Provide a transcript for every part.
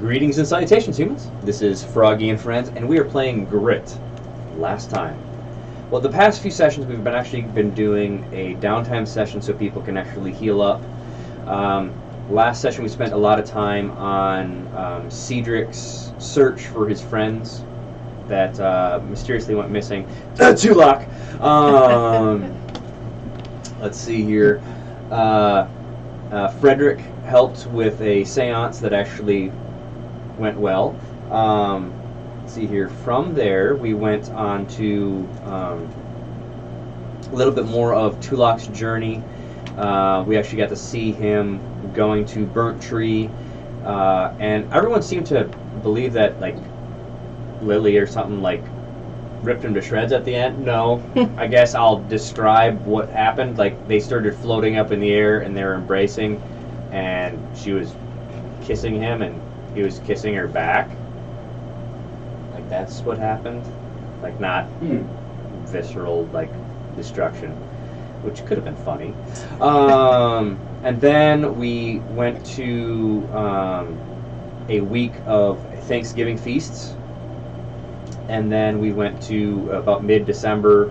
Greetings and salutations, humans. This is Froggy and Friends, and we are playing Grit. Last time. Well, the past few sessions we've been doing a downtime session so people can actually heal up. Last session we spent a lot of time on Cedric's search for his friends that mysteriously went missing. Tulak! Let's see here. Frederick helped with a seance that actually went well. Let's see here. From there, we went on to a little bit more of Tulak's journey. We actually got to see him going to Burnt Tree, and everyone seemed to believe that like Lily or something like ripped him to shreds at the end. No, I guess I'll describe what happened. Like they started floating up in the air and they were embracing, and she was kissing him and he was kissing her back. Like that's what happened. Like not visceral like destruction, which could have been funny. And then we went to a week of Thanksgiving feasts. And then we went to about mid-December.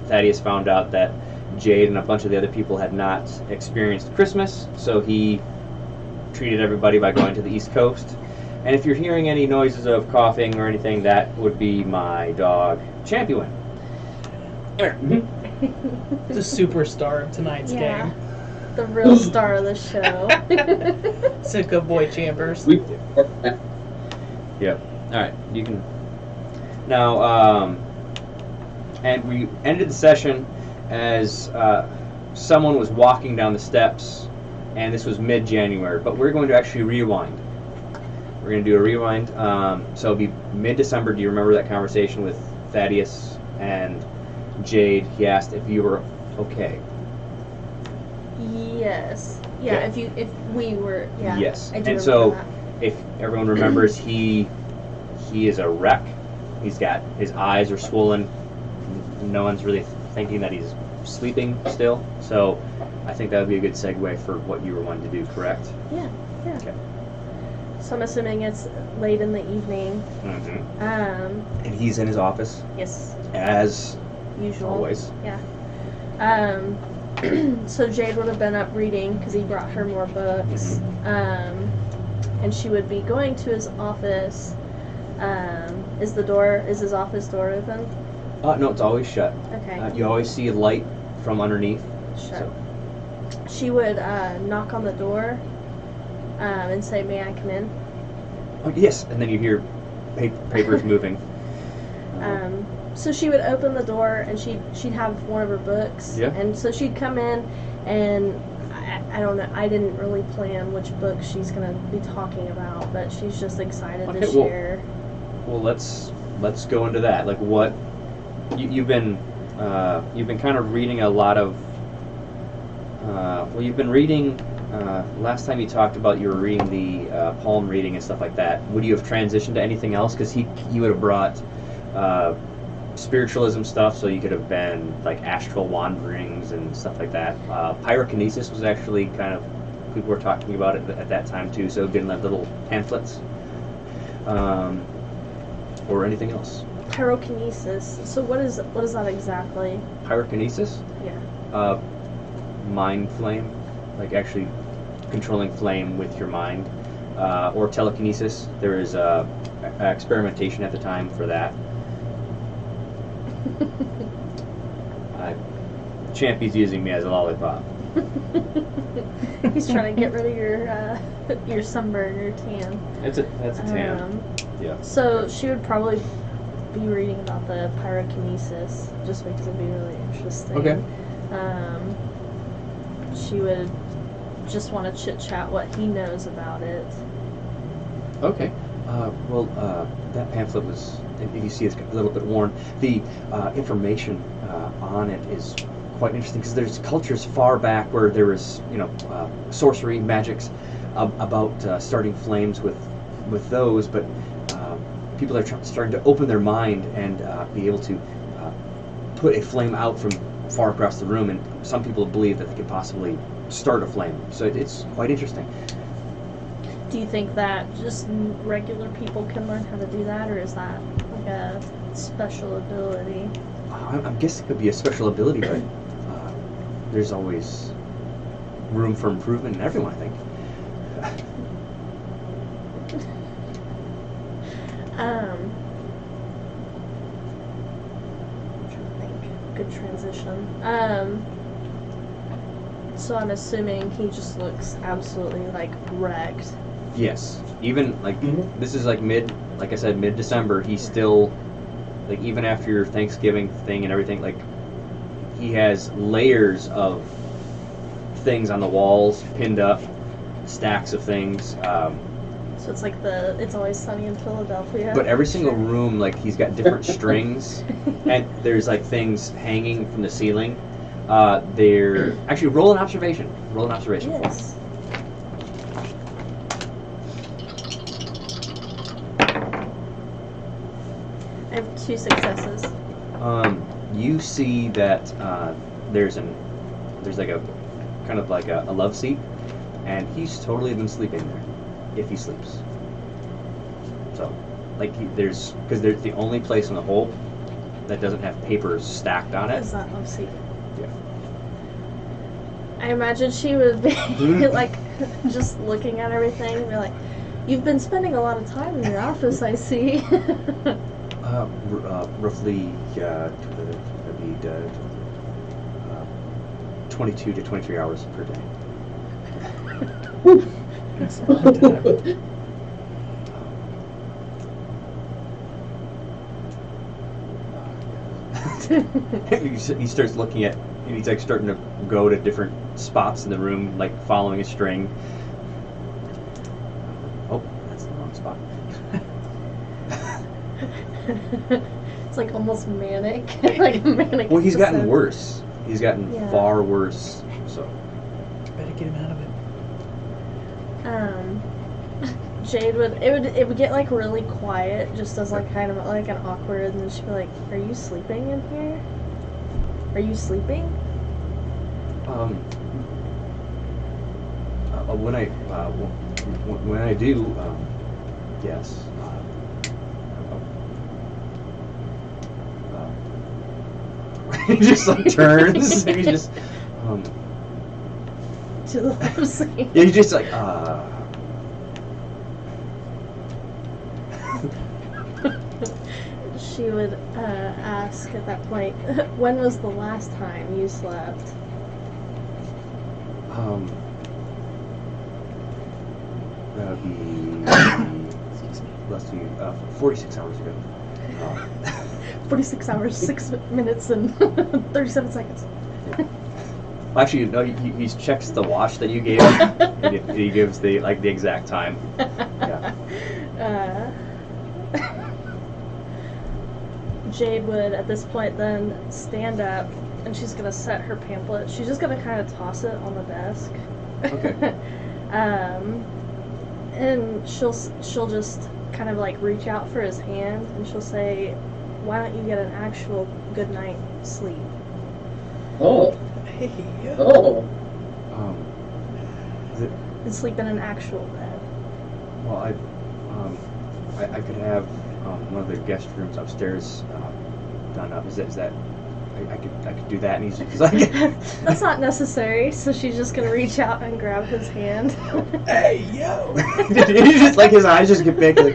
Thaddeus found out that Jade and a bunch of the other people had not experienced Christmas, so he treated everybody by going to the East Coast. And if you're hearing any noises of coughing or anything, that would be my dog, Champion. The superstar of tonight's game. The real star of the show. It's a good boy, Chambers. Yep. Alright, you can... Now, and we ended the session as someone was walking down the steps, and this was mid-January, but we're going to actually rewind. We're going to do a rewind. So it'll be mid-December. Do you remember that conversation with Thaddeus and Jade? He asked if you were okay. Yes. Yeah. Okay. If we were. Yeah. Yes. I do And so, that. if everyone remembers, he is a wreck. He's got his eyes are swollen. No one's really thinking that he's sleeping still. So, I think that would be a good segue for what you were wanting to do. Correct? Yeah. Yeah. Okay. So I'm assuming it's late in the evening. Mm-hmm. And he's in his office yes. as Usual. always. Yeah. So Jade would have been up reading because he brought her more books. And she would be going to his office. Is his office door open? No, it's always shut. Okay. You always see a light from underneath. Shut. So. She would knock on the door and say, "May I come in?" Oh, yes, and then you hear papers moving. So she would open the door and she'd have one of her books. Yeah. And so she'd come in and I don't know. I didn't really plan which book she's gonna be talking about, but she's just excited to share. Well, let's go into that. Like, what you've been kind of reading a lot of. You've been reading. Last time you talked about you were reading the palm reading and stuff like that. Would you have transitioned to anything else? Because you would have brought spiritualism stuff, so you could have been like astral wanderings and stuff like that. Pyrokinesis was actually kind of people were talking about it at that time too. So getting like little pamphlets, or anything else. Pyrokinesis. So what is that exactly? Pyrokinesis? Yeah. Mind flame, like actually controlling flame with your mind, or telekinesis. There is experimentation at the time for that. Champy's using me as a lollipop. He's trying to get rid of your sunburn, your tan. That's a tan. Yeah. So she would probably be reading about the pyrokinesis just because it'd be really interesting. Okay. She would just want to chit chat what he knows about it. Okay. That pamphlet was, you see it's a little bit worn. The information on it is quite interesting because there's cultures far back where there was, sorcery, magics about starting flames with those, but people are starting to open their mind and be able to put a flame out from far across the room, and some people believe that they could possibly start a flame. So it's quite interesting. Do you think that just regular people can learn how to do that, or is that like a special ability? I'm guessing it could be a special ability, but there's always room for improvement in everyone, I think. I'm trying to think. Good transition. So I'm assuming he just looks absolutely like wrecked. Yes. Even like Mhm. this is like like I said, mid-December. He's still like even after your Thanksgiving thing and everything. Like he has layers of things on the walls, pinned up, stacks of things. So it's like It's Always Sunny in Philadelphia. But every single room, like he's got different strings, and there's like things hanging from the ceiling. They're actually roll an observation. Roll an observation. Yes. I have 2 successes. You see that there's like a kind of like a love seat, and he's totally been sleeping there, if he sleeps. So, like because there's the only place in the whole that doesn't have papers stacked on it. Is that love seat? Yeah. I imagine she would be like just looking at everything and be like, "You've been spending a lot of time in your office, I see." Roughly, that'd be 22 to 23 hours per day. That's a long time. He starts looking at, he's like starting to go to different spots in the room, like following a string. Oh, that's the wrong spot. It's like almost manic, like a manic. Well, he's gotten episode. worse. He's gotten Yeah. far worse. So, Better get him out of it. Jade it would get like really quiet, just as like kind of like an awkward, and then she'd be like, "Are you sleeping in here? Are you sleeping?" when I do, yes. He just like turns. And he's just, To the love seat. yeah, he's just like, She would ask at that point, "When was the last time you slept?" That would be less than 46 hours ago. 46 hours, 6 minutes, and 37 seconds. Well, actually, no. He checks the watch that you gave him. and he gives the exact time. Yeah. Jade would, at this point, then stand up, and she's gonna set her pamphlet. She's just gonna kind of toss it on the desk. Okay. And she'll just kind of like reach out for his hand, and she'll say, "Why don't you get an actual good night sleep?" Oh. Hey, Oh. Is it, And sleep in an actual bed. well, I could have one of the guest rooms upstairs done up. Is that? I could do that, and he's like, That's not necessary, so she's just gonna reach out and grab his hand. Hey, yo! he's just like his eyes just get big. Like,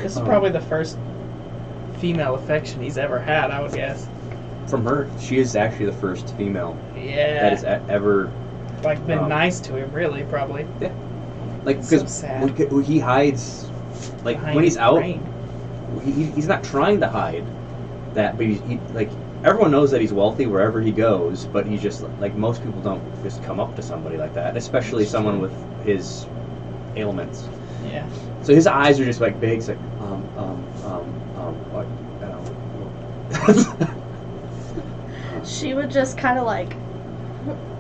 This is probably the first female affection he's ever had, I would guess. from her, she is actually the first female Yeah. that has ever Like, been nice to him, really, probably. like So because sad. he hides like Behind when he's his out. brain. He's not trying to hide that, but he like everyone knows that he's wealthy wherever he goes. But he's just like most people don't just come up to somebody like that, especially That's someone true. with his ailments. Yeah. So his eyes are just like big. It's like what? She would just kind of like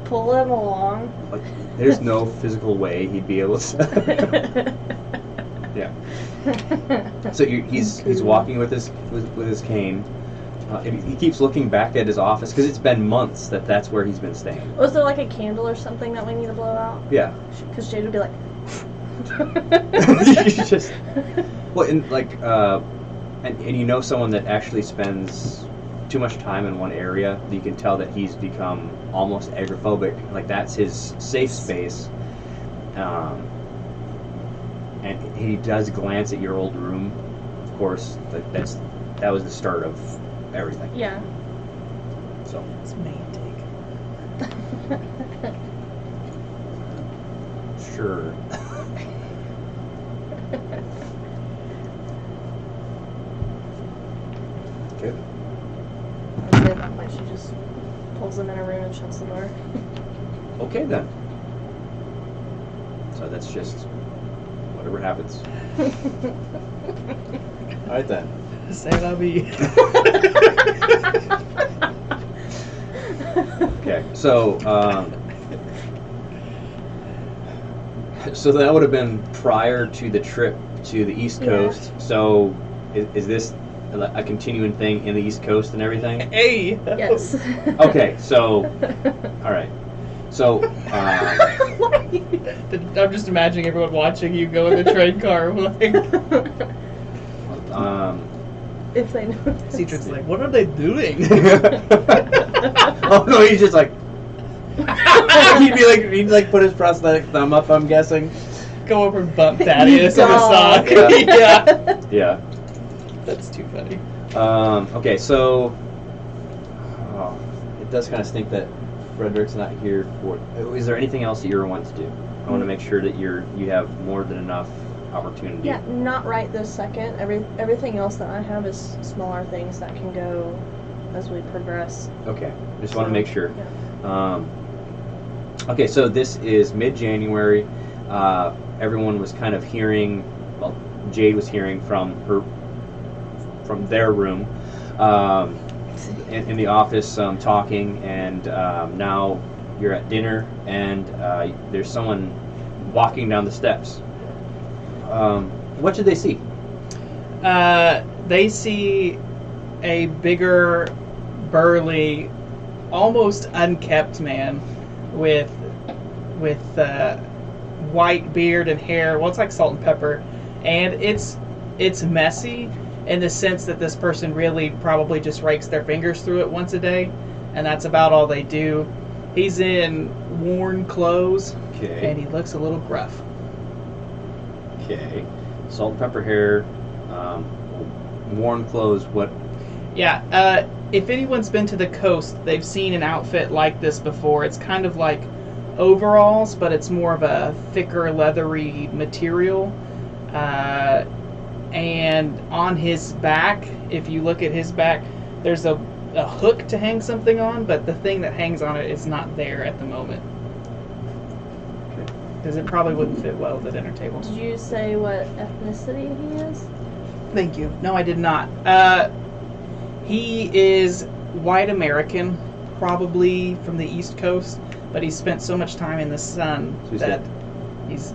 pull him along. Like, there's no physical way he'd be able to. Yeah. So he's walking with his cane, He keeps looking back at his office because it's been months that's where he's been staying. Was there like a candle or something that we need to blow out? Yeah. Because Jade would be like. He's just well, and like, and you know someone that actually spends too much time in one area. You can tell that he's become almost agoraphobic. Like that's his safe space. And he does glance at your old room. Of course, that was the start of everything. Yeah. So It's main take. sure. Okay. I'd say at that point she just pulls him in a room and shuts the door. Okay then. So that's just whatever happens. All right then. Say la vie. Okay, so so that would have been prior to the trip to the East Yeah. Coast. So is this a continuing thing in the East Coast and everything? Hey. Yes. Okay, so all right, so I'm just imagining everyone watching you go in the train car. Like, if they know. Cedric's like, what are they doing? oh no, he's just like he'd like put his prosthetic thumb up. I'm guessing. Go over and bump Thaddeus on the Dog. sock. Yeah. Yeah. Yeah. That's too funny. Okay, so it does kind of stink that Frederick's not here for. Is there anything else that you want to do? I want to make sure that you have more than enough opportunity. Yeah, not right this second. Everything else that I have is smaller things that can go as we progress. Okay, just want to make sure. Yeah. Okay, so this is mid-January. Everyone was kind of hearing. Well, Jade was hearing from their room in the office, talking, and now you're at dinner, and there's someone walking down the steps. What did they see? They see a bigger, burly, almost unkept man with white beard and hair. Well, it's like salt and pepper, and it's messy in the sense that this person really probably just rakes their fingers through it once a day, and that's about all they do. He's in worn clothes, and Okay. he looks a little gruff. Okay. Salt and pepper hair, worn clothes. What? Yeah, if anyone's been to the coast, they've seen an outfit like this before. It's kind of like overalls, but it's more of a thicker, leathery material. And on his back, if you look at his back, there's a hook to hang something on, but the thing that hangs on it is not there at the moment. Okay. Because it probably wouldn't fit well at the dinner table. Did you say what ethnicity he is? Thank you. No, I did not. He is white American, probably from the East Coast, but he's spent so much time in the sun So he's that he's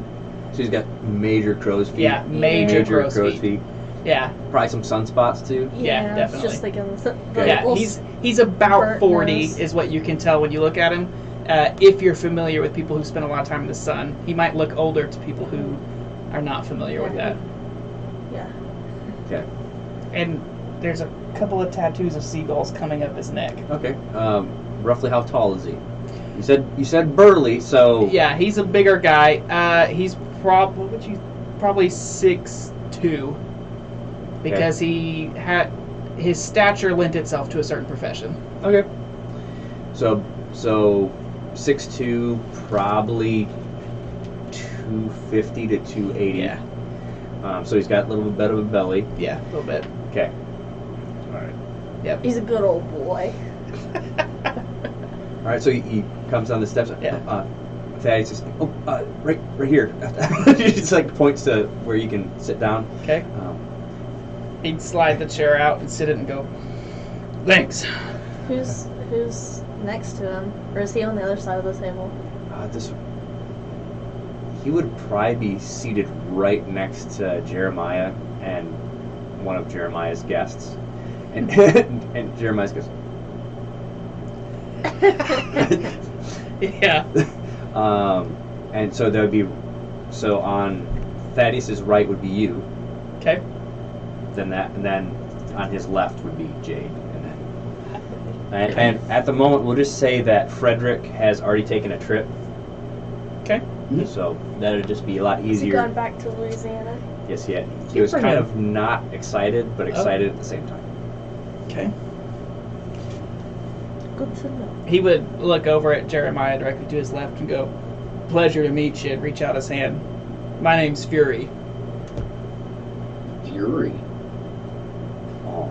So he's got major crow's feet. yeah, major crow's feet. feet. Yeah, Probably some sunspots too. Yeah, I was definitely. just thinking. yeah. little He's about burnt 40, nose. is what you can tell when you look at him. If you're familiar with people who spend a lot of time in the sun, he might look older to people who are not familiar with that. Yeah. Okay. And there's a couple of tattoos of seagulls coming up his neck. Okay. Roughly how tall is he? You said burly, so Yeah, he's a bigger guy. He's probably 6'2", because he had his stature lent itself to a certain profession. Okay. So 6'2", probably 250 to 280. Yeah, So he's got a little bit of a belly. yeah, a little bit. Okay. All right. He's a good old boy. All right. So he comes down the steps. Yeah. Thaddeus says, right here." He just like points to where you can sit down. Okay. He'd slide the chair out and sit it and go, "Thanks." Who's next to him, or is he on the other side of the table? He would probably be seated right next to Jeremiah and one of Jeremiah's guests. And and Jeremiah goes, Yeah. and so there would be, so on Thaddeus's right would be you, Okay. then and then on his left would be Jade, and at the moment we'll just say that Frederick has already taken a trip, Okay. so that would just be a lot Has he easier. gone back to Louisiana? Yes, he Good was for kind him. of not excited, but excited at the same time. Okay. Good to know. He would look over at Jeremiah directly to his left and go, "Pleasure to meet you," and reach out his hand. "My name's Fury." Fury. Oh,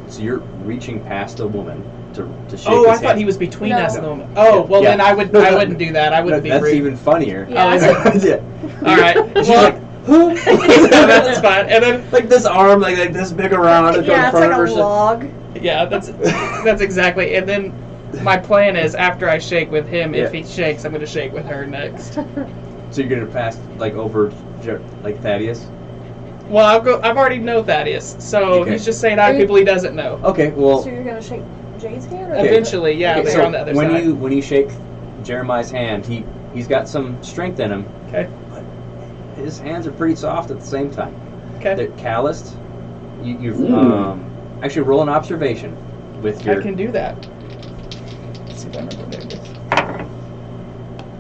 so you're reaching past a woman to shake Oh, his I hand. thought he was between No. us and the woman. Oh, well Yeah. then I would. No, I no. wouldn't do that. I wouldn't be That's rude. even funnier. Yeah. Oh, is it? Yeah. All right. And she's Well, like, who? that's fine. And then, Like this arm, like this big around. and go in Yeah, it's front like of a her, log. yeah, that's exactly. And then my plan is after I shake with him, if Yeah. he shakes, I'm going to shake with her next. So you're gonna pass like over, like Thaddeus. Well, I've already know Thaddeus, so Okay. he's just saying hi to people he doesn't know. Okay, well. So you're gonna shake Jade's hand? Or Okay. Eventually, yeah, okay, they're so on the other when side. when you shake Jeremiah's hand, he's got some strength in him. Okay. But his hands are pretty soft at the same time. Okay. They're calloused. You've Mm. actually roll an observation with your. I can do that. Let's see if I remember what it is.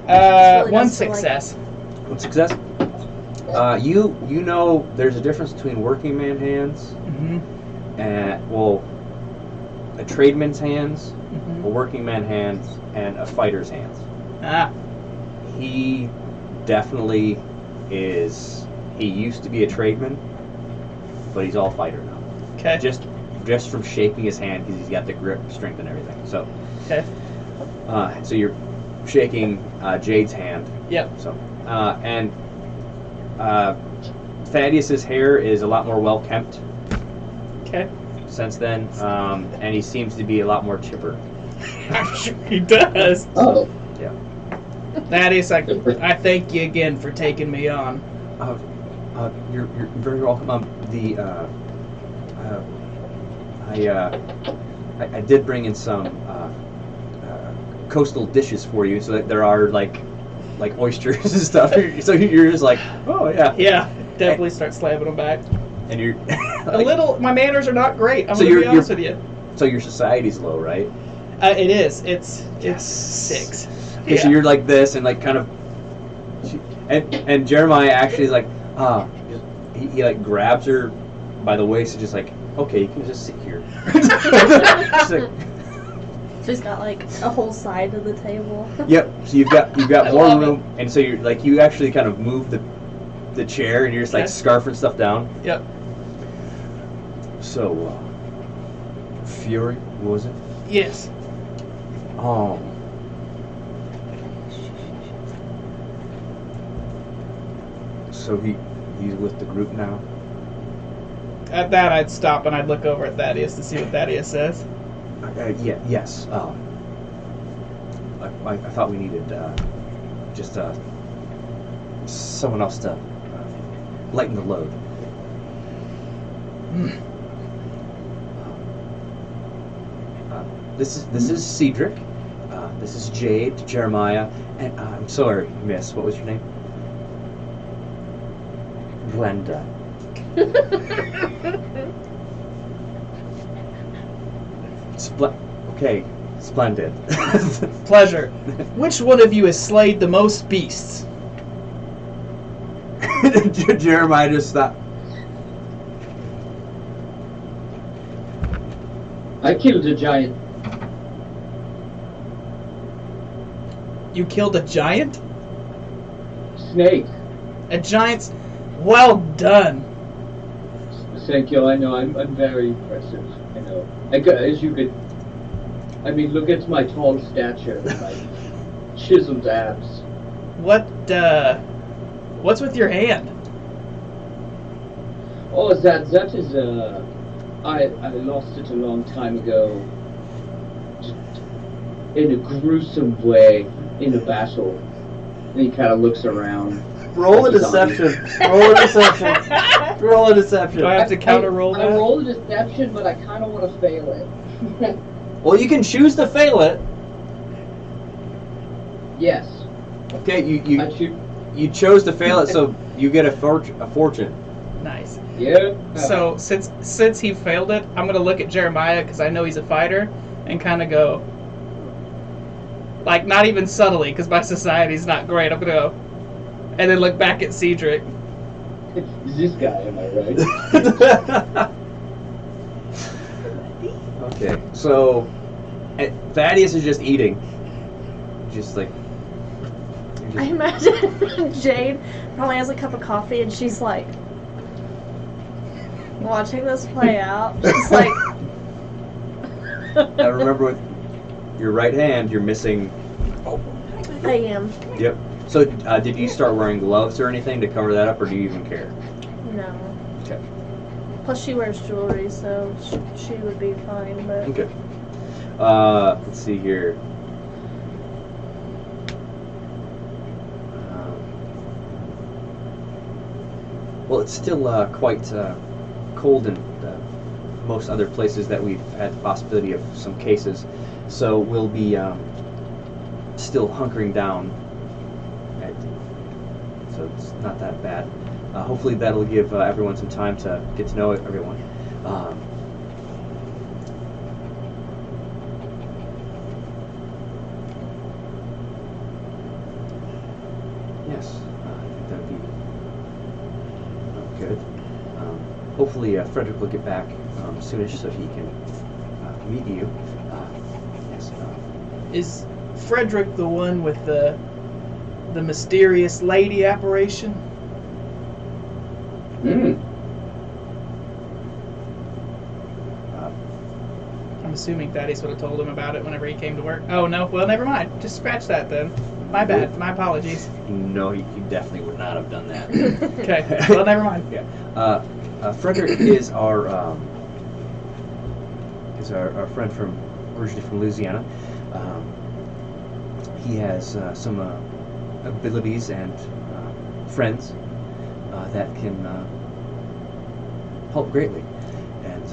really One does feel like- success. What success? You know there's a difference between working man hands Mm-hmm. and a tradesman's hands, a Mm-hmm. working man hands, and a fighter's hands. Ah, He definitely is. He used to be a tradesman, but he's all fighter now. okay. Just from shaking his hand because he's got the grip, strength, and everything. So, Okay. so you're shaking Jade's hand. Yep. So, and Thaddeus's hair is a lot more well kept Okay. since then, and he seems to be a lot more chipper. I'm sure he does. Oh. Thaddeus, I thank you again for taking me on. You're very welcome. I did bring in some coastal dishes for you, so that there are like oysters and stuff. So you're just like, oh yeah, Yeah, definitely start slamming them back. and you're A little. My manners are not great. I'm So gonna you're- be honest with you. So your society's low, right? It is. It's Yes. 6. Okay, so you're like this and like kind of, and Jeremiah actually is like, he like grabs her by the waist and just like, okay, you can just sit here. She's like, So he's got like a whole side of the table. yep. So you've got I more love it. room, and so you're like you actually kind of move the chair and you're just like Okay. scarfing stuff down. Yep. So, Fury, what was it? Yes. So he's with the group now. At that, I'd stop and I'd look over at Thaddeus to see what Thaddeus says. Yeah. Yes. I thought we needed just someone else to lighten the load. This is Cedric. This is Jade, Jeremiah, and I'm sorry, Miss. What was your name? Glenda. Okay, splendid. Pleasure. Which one of you has slayed the most beasts? Jeremiah just stopped. I killed a giant. You killed a giant? Snake. A giant's. Well done. Thank you. I know. I'm very impressive. I know. As you could. I mean, look at my tall stature and my chiseled abs. What's with your hand? Oh, that is I lost it a long time ago. Just in a gruesome way in a battle. And he kind of looks around. Roll a Like he's on deception. Roll a deception. Roll a deception. Do I have to counter roll I that? roll a deception, but I kind of want to fail it. Well, you can choose to fail it. Yes. Okay, I should. you chose to fail it, so you get a fortune. Nice. Yeah. So since he failed it, I'm gonna look at Jeremiah because I know he's a fighter, and kind of go, like, not even subtly because my society's not great. I'm gonna go, and then look back at Cedric. Is this guy? Am I right? Okay, so Thaddeus is just eating, just like. I imagine Jade probably has a cup of coffee and she's like watching this play out. She's like, Now remember, with your right hand, you're missing. I am. Yep. So did you start wearing gloves or anything to cover that up, or do you even care? No. Okay. Plus, she wears jewelry, so she would be fine. But Okay. Let's see here. Well, it's still quite cold in most other places that we've had the possibility of some cases, so we'll be still hunkering down. So it's not that bad. Hopefully that'll give everyone some time to get to know everyone. Yes, I think that'd be good. Hopefully Frederick will get back soonish so he can meet you. Yes. Is Frederick the one with the mysterious lady apparition? Mm. I'm assuming Thaddeus would have told him about it whenever he came to work. Oh no, well never mind. Just scratch that then. My bad. My apologies. No, he definitely would not have done that. Okay. Well, never mind. Yeah. Frederick is our friend from originally from Louisiana. He has some abilities and friends that can help greatly. And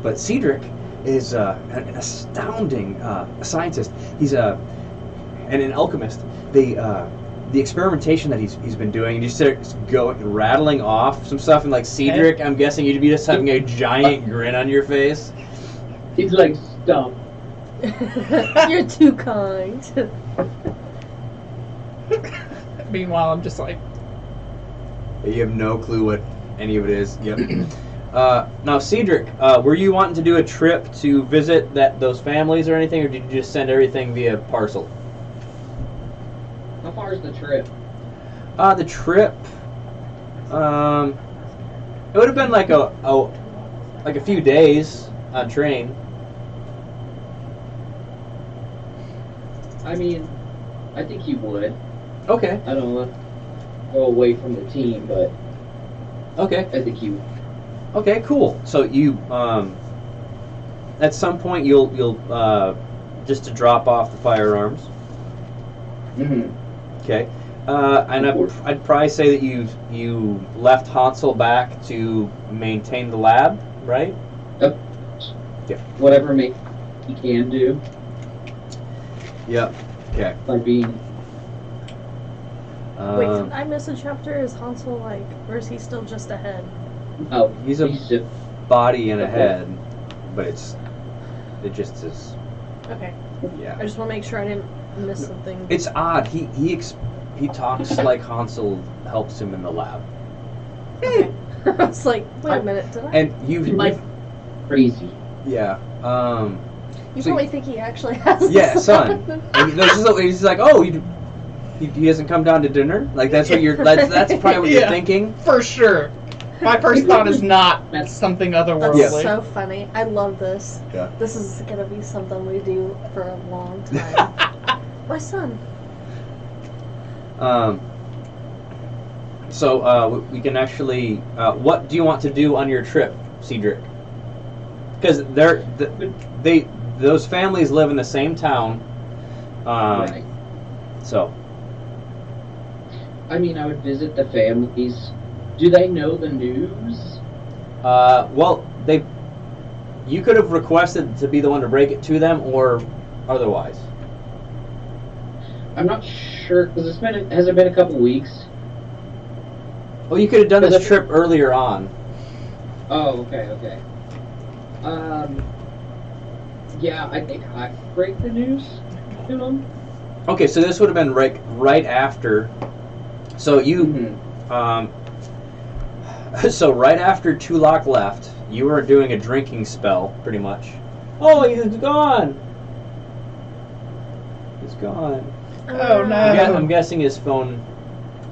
but Cedric is an astounding scientist. He's and an alchemist. The experimentation that he's been doing, and you start going rattling off some stuff, and like Cedric, I'm guessing you'd be just having a giant grin on your face. He's like, stop. you're too kind. Meanwhile, I'm just like, You have no clue what any of it is. Yep. Now, Cedric, were you wanting to do a trip to visit those families or anything, or did you just send everything via parcel? How far is the trip? The trip, it would have been like a few days on train. I mean, I think he would. Okay. I don't want to go away from the team, but Okay. I think he would. Okay. Cool. So you, at some point, you'll just to drop off the firearms. Mm-hmm. Okay. And I'd probably say that you left Hansel back to maintain the lab, right? Yep. Yeah. Whatever he can do Yep. Okay. by being. Wait, did I miss a chapter? Is Hansel like, or is he still just a head? Oh, He's a just, body and a Okay. head, but it just is. Okay. Yeah. I just want to make sure I didn't miss something. It's odd. He talks like Hansel helps him in the lab, Okay. I was like, wait a minute, did I? and you. like crazy. Yeah. You so probably think he actually has. Yeah, a son. And he's just like, oh, he hasn't come down to dinner. Like that's what you're. That's probably what you're Yeah. thinking. for sure. My first thought is not something That's otherworldly. so funny. I love this. Yeah. This is gonna be something we do for a long time. My son. So we can actually. What do you want to do on your trip, Cedric? Because those families live in the same town. Right. So. I mean, I would visit the families, Do they know the news? Well, you could have requested to be the one to break it to them, or otherwise. I'm not sure because has it been a couple weeks? Well, you could have done this trip earlier on. Oh, okay. Yeah, I think I break the news to them. Okay, so this would have been right after. So you, Mhm. so right after Tulak left, you were doing a drinking spell, pretty much. Oh, he's gone. He's gone. Oh, no. I'm guessing his phone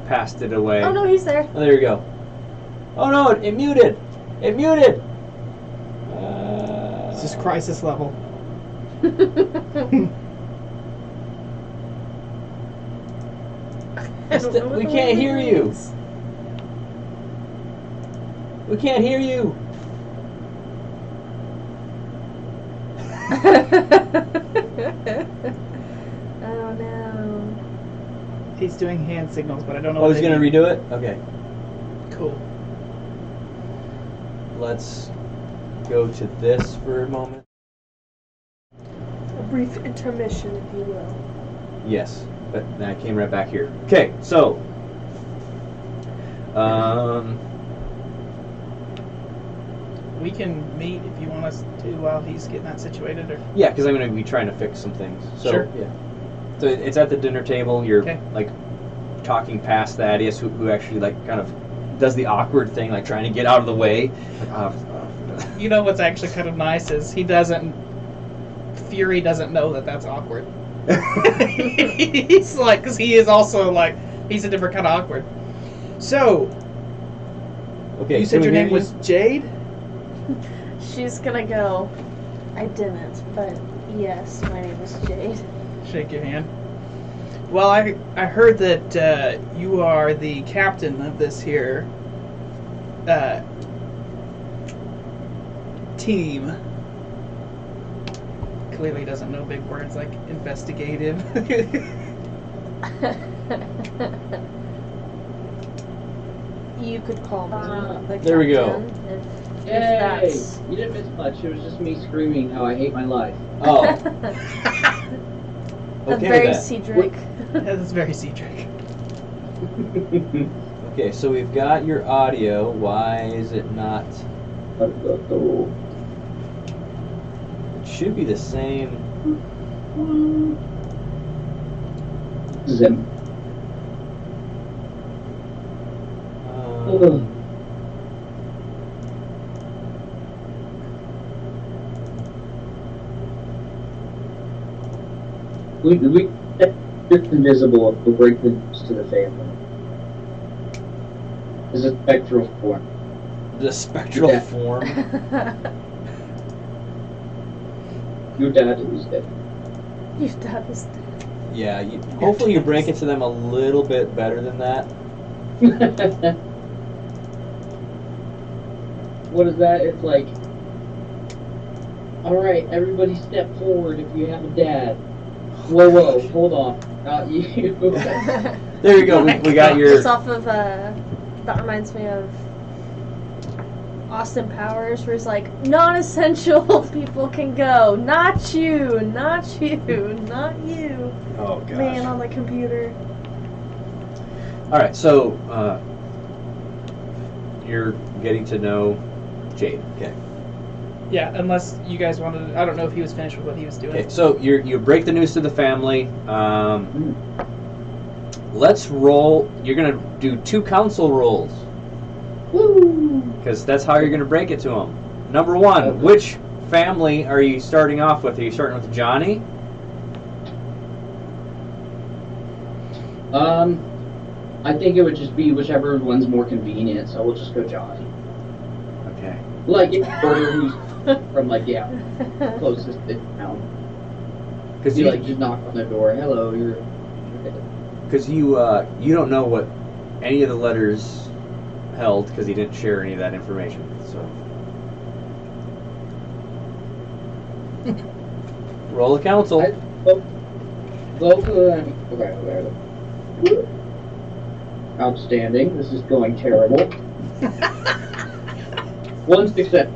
passed it away. Oh no, he's there. Oh, there you go. Oh no, it muted. It muted. This is crisis level. We can't hear you. We can't hear you. Oh no. He's doing hand signals, but I don't know. Oh, what he's they gonna mean. redo it. Okay, Cool. let's go to this for a moment. A brief intermission, if you will. Yes, but then I came right back here. Okay, so, We can meet if you want us to while he's getting that situated. Or yeah, because I'm gonna be trying to fix some things. So, Sure. yeah. So it's at the dinner table. You're Okay. like talking past Thaddeus, who actually like kind of does the awkward thing, like trying to get out of the way. Like, you know what's actually kind of nice is Fury doesn't know that that's awkward. He's like, because he is also like, he's a different kind of awkward. So, okay, you said can your we hear name you? was Jade? She's gonna go. I didn't, but yes, my name is Jade. Shake your hand. Well, I heard that you are the captain of this here team. Clearly doesn't know big words like investigative. You could call me the There we go. captain if Yay! that's. You didn't miss much. It was just me screaming how I hate my life. Oh, A okay very then. Cedric. That's very Cedric. Okay, so we've got your audio. Why is it not? It should be the same. Zim. Um, We it's invisible. We'll break the news to the family. Is a spectral form. the spectral Yeah. form. Your dad is dead. Your dad is dead. Yeah, hopefully you break it to them a little bit better than that. What is that? It's like, all right, everybody step forward if you have a dad. Whoa, hold on, not you. There you go. We got your. It's off of, that reminds me of Austin Powers, where he's like, non-essential people can go. Not you, not you, not you. Oh gosh. Man on the computer. All right, so you're getting to know Jade. Okay. Yeah, unless you guys wanted. I don't know if he was finished with what he was doing. Okay. So you break the news to the family. Let's roll. You're gonna do 2 council rolls Woo! because that's how you're gonna break it to them. Number 1, Okay. which family are you starting off with? Are you starting with Johnny? I think it would just be whichever one's more convenient, so we'll just go Johnny. Okay. Like, order who's from, like, closest to town. Because You, like, just knock on the door, hello, you're you don't know what any of the letters held because he didn't share any of that information. So roll the council. Go for the... Okay. Outstanding. This is going terrible. One success.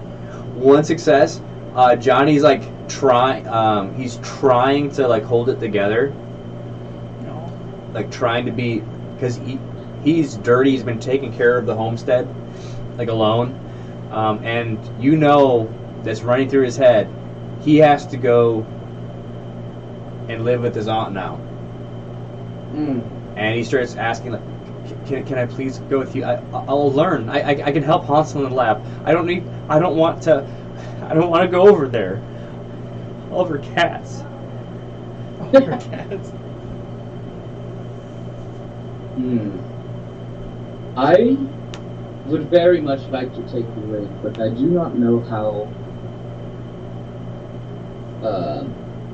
One success. Johnny's like he's trying to like hold it together, No. like trying to be, because he's dirty. He's been taking care of the homestead, like alone, and you know that's running through his head. He has to go and live with his aunt now, and he starts asking like, Can I please go with you? I'll learn. I can help Hansel in the lab. I don't want to go over there. Over cats. Over cats. I would very much like to take the ring, but I do not know how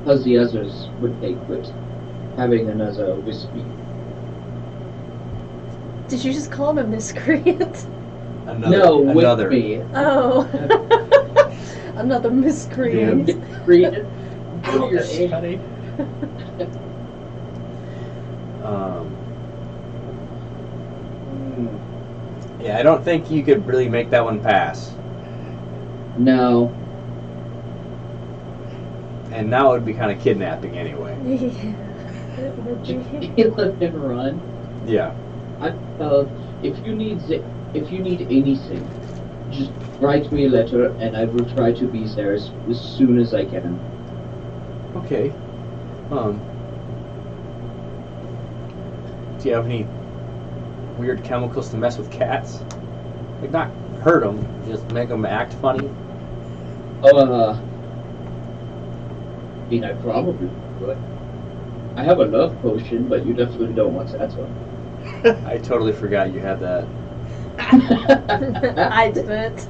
the others would take with having another whiskey. Did you just call him a miscreant? Another. With me. Oh. Another miscreant. Miscreant. Oh, that's funny. Yeah, I don't think you could really make that one pass. No. And now it would be kind of kidnapping anyway. Yeah. It would be. Let him run. Yeah. If you need anything, just write me a letter, and I will try to be there as soon as I can. Okay. Do you have any weird chemicals to mess with cats? Like, not hurt them, just make them act funny? I mean, I probably would. I have a love potion, but you definitely don't want that one. I totally forgot you had that. I didn't.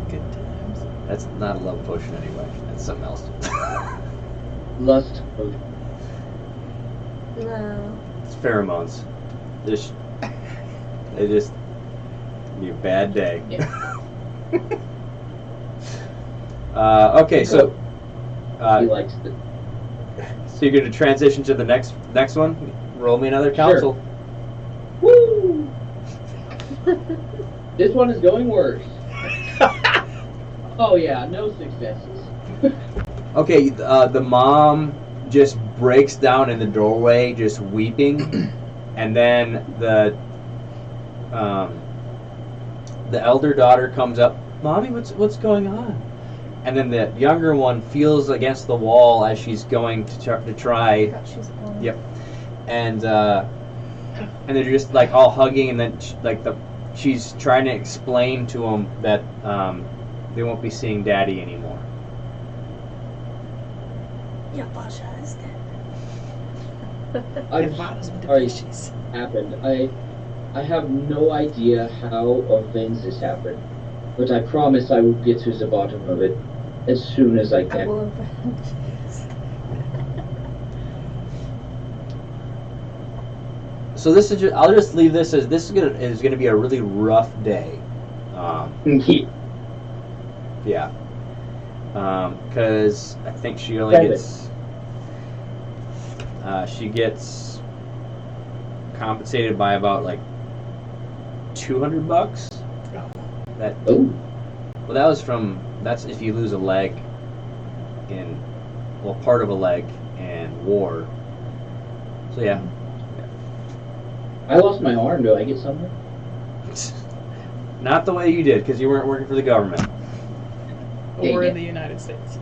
Good times. That's not a love potion anyway. That's something else. Lust potion. No. It's pheromones. It just be a bad day. Yeah. Okay, so He likes it. so you're going to transition to the next one. Roll me another council. Woo! This one is going worse. Oh yeah, no successes. Okay, the mom just breaks down in the doorway, just weeping, and then the elder daughter comes up. Mommy, what's going on? And then the younger one feels against the wall as she's going to try. Yep. And they're just like all hugging, and then she's trying to explain to them that they won't be seeing Daddy anymore. Your Pasha is dead. I'm sorry this happened. I have no idea how or when this happened, but I promise I will get to the bottom of it as soon as I I can. will avenge this. So this is I'll just leave this as this is gonna be a really rough day. Yeah. Because I think she only gets compensated by about like $200. That that's if you lose a leg part of a leg in war. So yeah. I lost my arm. Do I get something? Not the way you did, because you weren't working for the government. Or in the United States.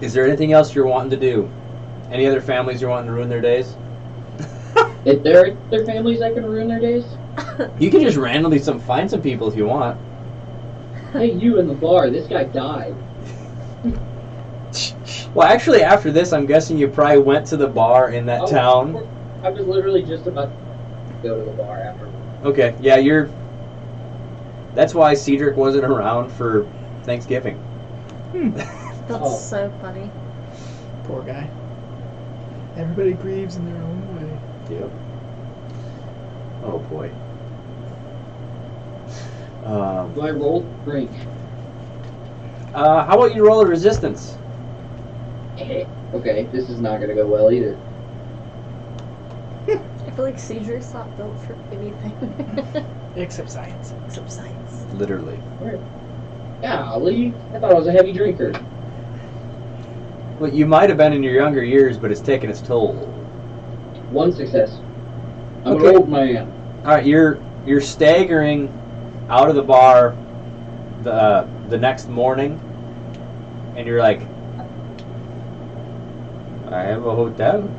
Is there anything else you're wanting to do? Any other families you're wanting to ruin their days? If there are other families that can ruin their days? You can just randomly find some people if you want. Hey, you in the bar, this guy died. Well, actually, after this, I'm guessing you probably went to the bar in that town. I was literally just about to go to the bar after. Okay, yeah, that's why Cedric wasn't around for Thanksgiving. That's so funny. Poor guy. Everybody grieves in their own way. Yep. Oh boy. Do I roll drink? How about you roll a resistance? Okay, this is not gonna go well either. I feel like Cedric's not built for anything Except science. except science. Literally. Golly, I thought I was a heavy drinker. Well, you might have been in your younger years, but it's taken its toll. One success. I'm Okay. an old man. All right, you're staggering out of the bar the next morning, and you're like, I have a hotel.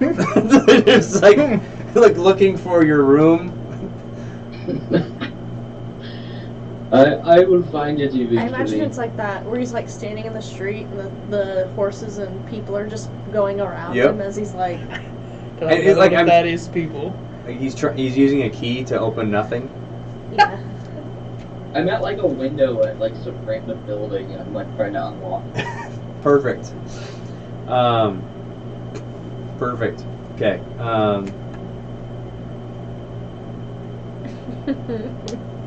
It's like looking for your room. I will find it eventually. I imagine it's like that, where he's like standing in the street and the horses and people are just going around Yep. him as he's like, Don't And know it's like what I'm- that is, people. Like he's using a key to open nothing. yeah. I'm at like a window at like some random building and I'm like trying to unlock. Perfect. Perfect. Okay.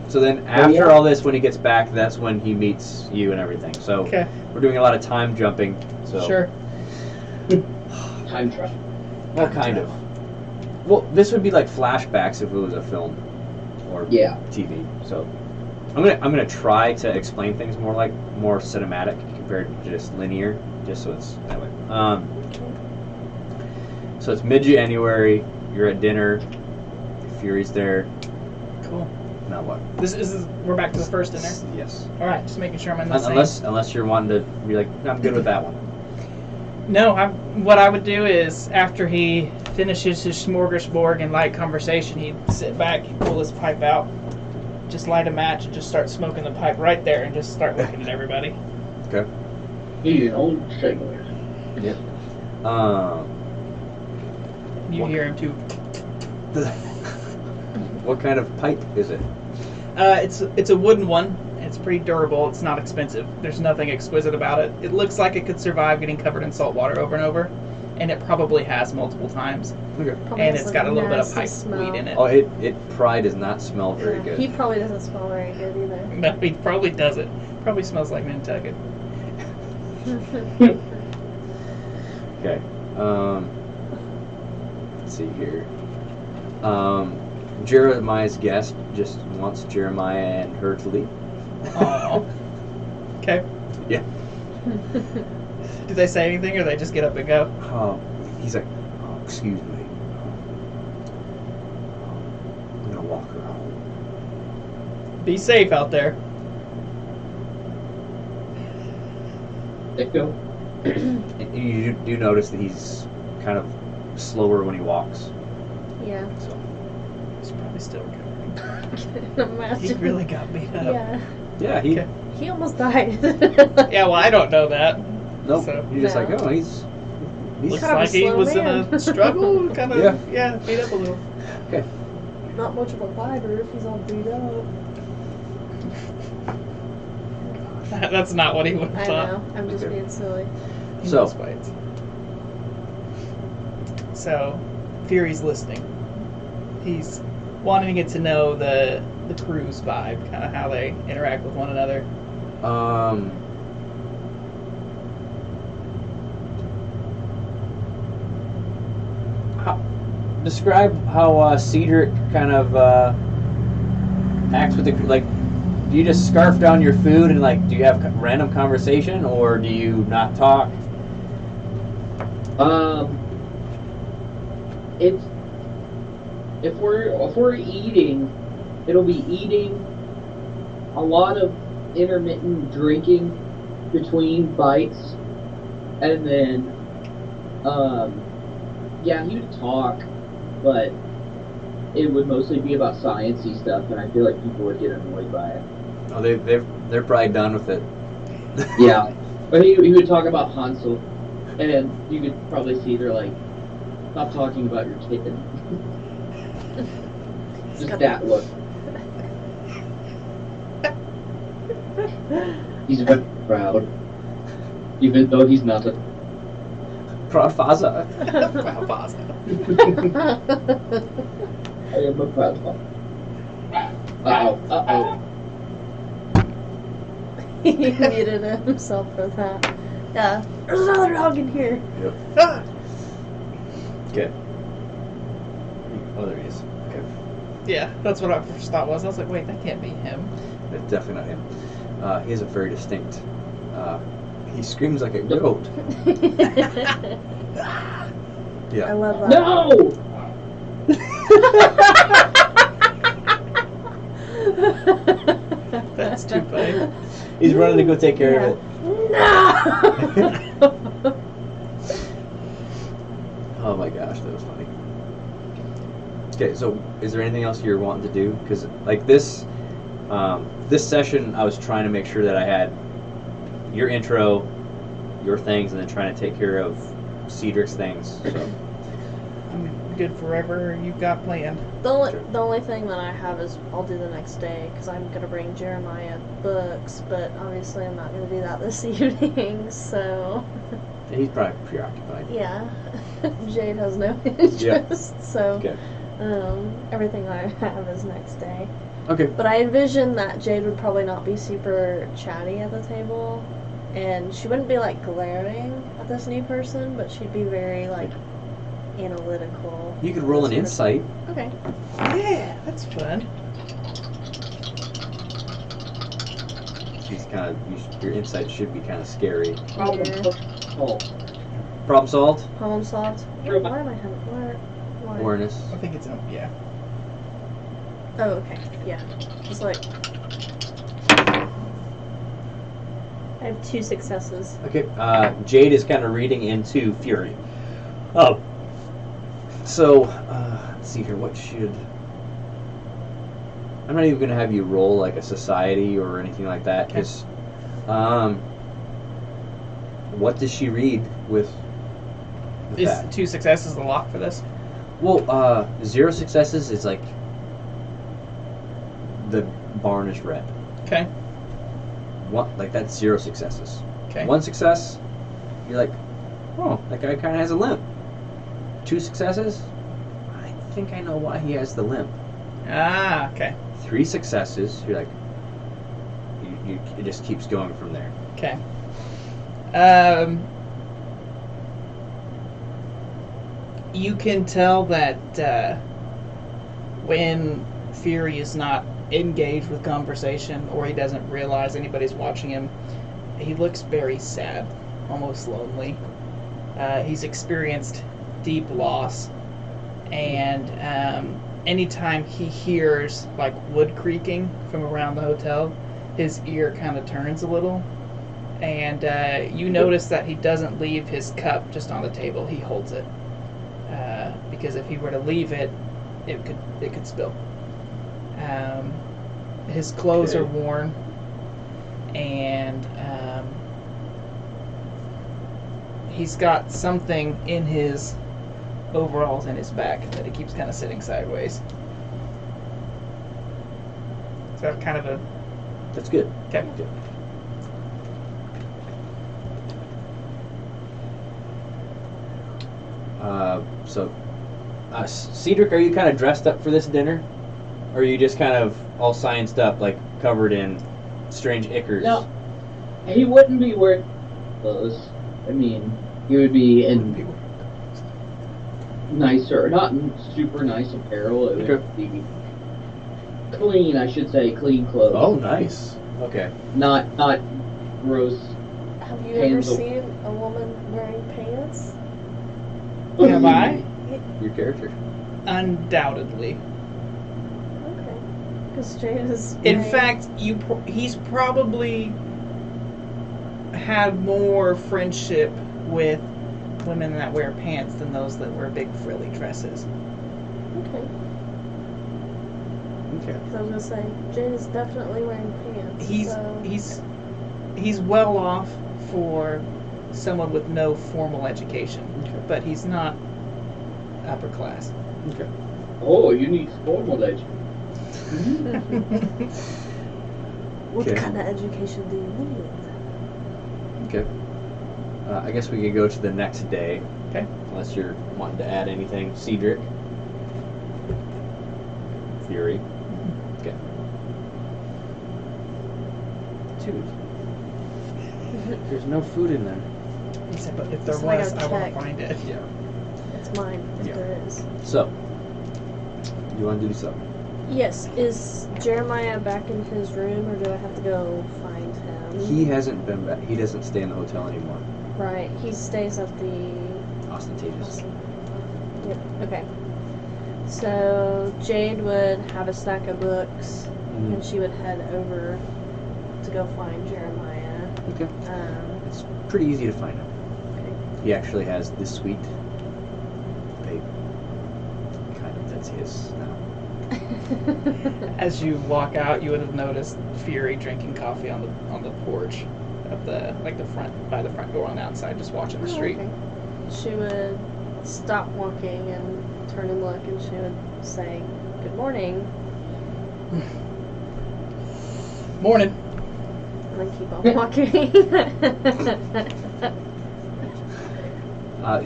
So then after yeah. all this, when he gets back, that's when he meets you and everything. So Okay. we're doing a lot of time jumping. So Sure. Time travel. Well, kind of. Well, this would be like flashbacks if it was a film or Yeah. TV. So I'm gonna try to explain things more cinematic compared to just linear, just so it's that way. So it's mid-January. You're at dinner. Fury's there. Cool. Now what? This is we're back to the first dinner. Yes. All right, just making sure I'm in the same. Unless you're wanting to be like, I'm good with that one. No, what I would do is after he finishes his smorgasbord and light conversation, he'd sit back, he'd pull his pipe out, just light a match, and just start smoking the pipe right there, and just start looking at everybody. Okay. He's an old sailor. Yep. You What? hear him too. What kind of pipe is it? It's a wooden one. It's pretty durable. It's not expensive. There's nothing exquisite about it. It looks like it could survive getting covered in salt water over and over, and it probably has multiple times. Okay. Probably And has it's a got a little bit of nasty pipe smell. weed in it. Oh, it probably does not smell very Yeah, good. he probably doesn't smell very good either. No, he probably doesn't. Probably smells like Nantucket. Okay. Let's see here. Jeremiah's guest just wants Jeremiah and her to leave. Oh. Okay. Yeah. Do they say anything, or they just get up and go? He's like, oh, excuse me. I'm gonna walk her home. Be safe out there. Echo. And you do notice that he's kind of slower when he walks. Yeah. So He's probably still recovering. Imagine. He really got beat up. Yeah. yeah, he Okay. He almost died. Yeah, well, I don't know that. nope. So- You're just No. like, oh, he's Looks kind of a like he slow was in man. a struggle, kind of, Yeah. beat up a little. okay. Not much of a fighter if he's all beat up. That's not what he would have I thought. know. I'm just Okay. being silly. He So- knows fights. So, Fury's listening. He's wanting to get to know the crew's vibe, kind of how they interact with one another. Describe how Cedric kind of acts with the like. Do you just scarf down your food and like? Do you have random conversation or do you not talk? It's if we're eating, it'll be eating, a lot of intermittent drinking between bites, and then yeah, he would talk, but it would mostly be about sciencey stuff, and I feel like people would get annoyed by it. Oh, they're probably done with it. Yeah, but he would talk about Hansel, and you could probably see they're like, stop talking about your kid. Just that look. He's very proud, even though he's not a. Proud Faza. Wow, pause. I am a proud father. Uh oh. he muted himself for that. Yeah, there's another dog in here. Yep. Ah! Okay. Oh, there he is. Okay. Yeah, that's what I first thought was. I was like, wait, that can't be him. That's definitely not him. He has a very distinct. He screams like a goat. I Yeah. love that. No! That's too funny. He's running to go take care of it. No! Oh my gosh, that was funny. Okay, so is there anything else you're wanting to do? Because like this session, I was trying to make sure that I had your intro, your things, and then trying to take care of Cedric's things. So I'm good for whatever you've got planned. The only thing that I have is I'll do the next day because I'm gonna bring Jeremiah books, but obviously I'm not gonna do that this evening. So he's probably preoccupied. yeah, Jade has no interest. So Okay. everything I have is next day. Okay. But I envision that Jade would probably not be super chatty at the table, and she wouldn't be like glaring at this new person, but she'd be very like analytical. You could roll an insight. Okay. Yeah, that's fun. He's kind of your insight should be kind of scary. Problem Yeah. solved. Problem solved. Problem solved. Sure. Why am I having why? Awareness. I think it's yeah. Oh, okay. Yeah. Just like I have 2 successes. Okay. Jade is kind of reading into Fury. Oh. So let's see here. What should? I'm not even gonna have you roll like a society or anything like that because, what does she read with Is that? 2 successes the lock for this? Well, 0 successes is like the barn is red. Okay. One, like that's 0 successes. Okay. 1 success, you're like, oh, that guy kind of has a limp. 2 successes, I think I know why he has the limp. Ah, okay. 3 successes, you're like, it just keeps going from there. Okay. You can tell that when Fury is not engaged with conversation or he doesn't realize anybody's watching him, he looks very sad, almost lonely. He's experienced deep loss, and anytime he hears like wood creaking from around the hotel, his ear kind of turns a little. And you notice that he doesn't leave his cup just on the table. He holds it because if he were to leave it, it could spill. His clothes Okay. are worn, and he's got something in his overalls in his back that he keeps kind of sitting sideways. Is that kind of a That's good. okay? Good. So, Cedric, are you kind of dressed up for this dinner? Or are you just kind of all scienced up, like covered in strange ichors? No, he wouldn't be wearing clothes. I mean, he would be in nicer, not super nice apparel. It would Okay. be clean, I should say, clean clothes. Oh, nice. Okay. Not gross. Have you ever Handle. seen a woman wearing pants? Have I? Your character. Undoubtedly. Okay. Because Jade is. In wearing- fact, he's probably had more friendship with women that wear pants than those that wear big frilly dresses. Okay. Okay. 'Cause I was gonna say Jade is definitely wearing pants. so. He's well off for someone with no formal education, Okay. but he's not upper class. Okay. Oh, you need formal education. What Okay. kind of education do you need? Okay. I guess we could go to the next day. Okay. Unless you're wanting to add anything. Cedric. Fury. Okay. 2. There's no food in there. He said, but if there So I was, gotta I want check. to find it. Yeah. It's mine if Yeah. there is. So, you want to do something? Yes. Is Jeremiah back in his room, or do I have to go find him? He hasn't been back. He doesn't stay in the hotel anymore. Right. He stays at the. Ostentatious. Yep. Okay. So Jade would have a stack of books, Mhm. and she would head over to go find Jeremiah. Okay. Um, It's pretty easy to find him. okay. He actually has this suite. They kind of, that's his now. As you walk out, you would have noticed Fury drinking coffee on the porch of the front by the front door on the outside, just watching the Oh, street. okay. She would stop walking and turn and look, and she would say, "Good morning," Morning. and then keep on walking.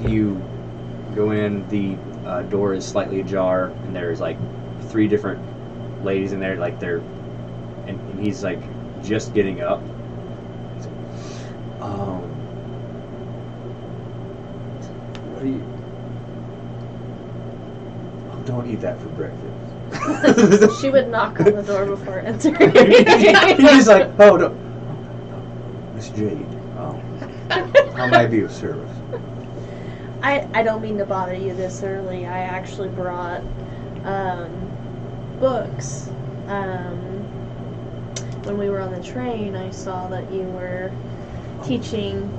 You go in, the door is slightly ajar, and there's like 3 different ladies in there, like and he's like just getting up. He's like, what do you? Oh, don't eat that for breakfast. She would knock on the door before entering. He's like, oh no, Miss Jade. Oh, how may I be of service? I don't mean to bother you this early. I actually brought books. When we were on the train, I saw that you were teaching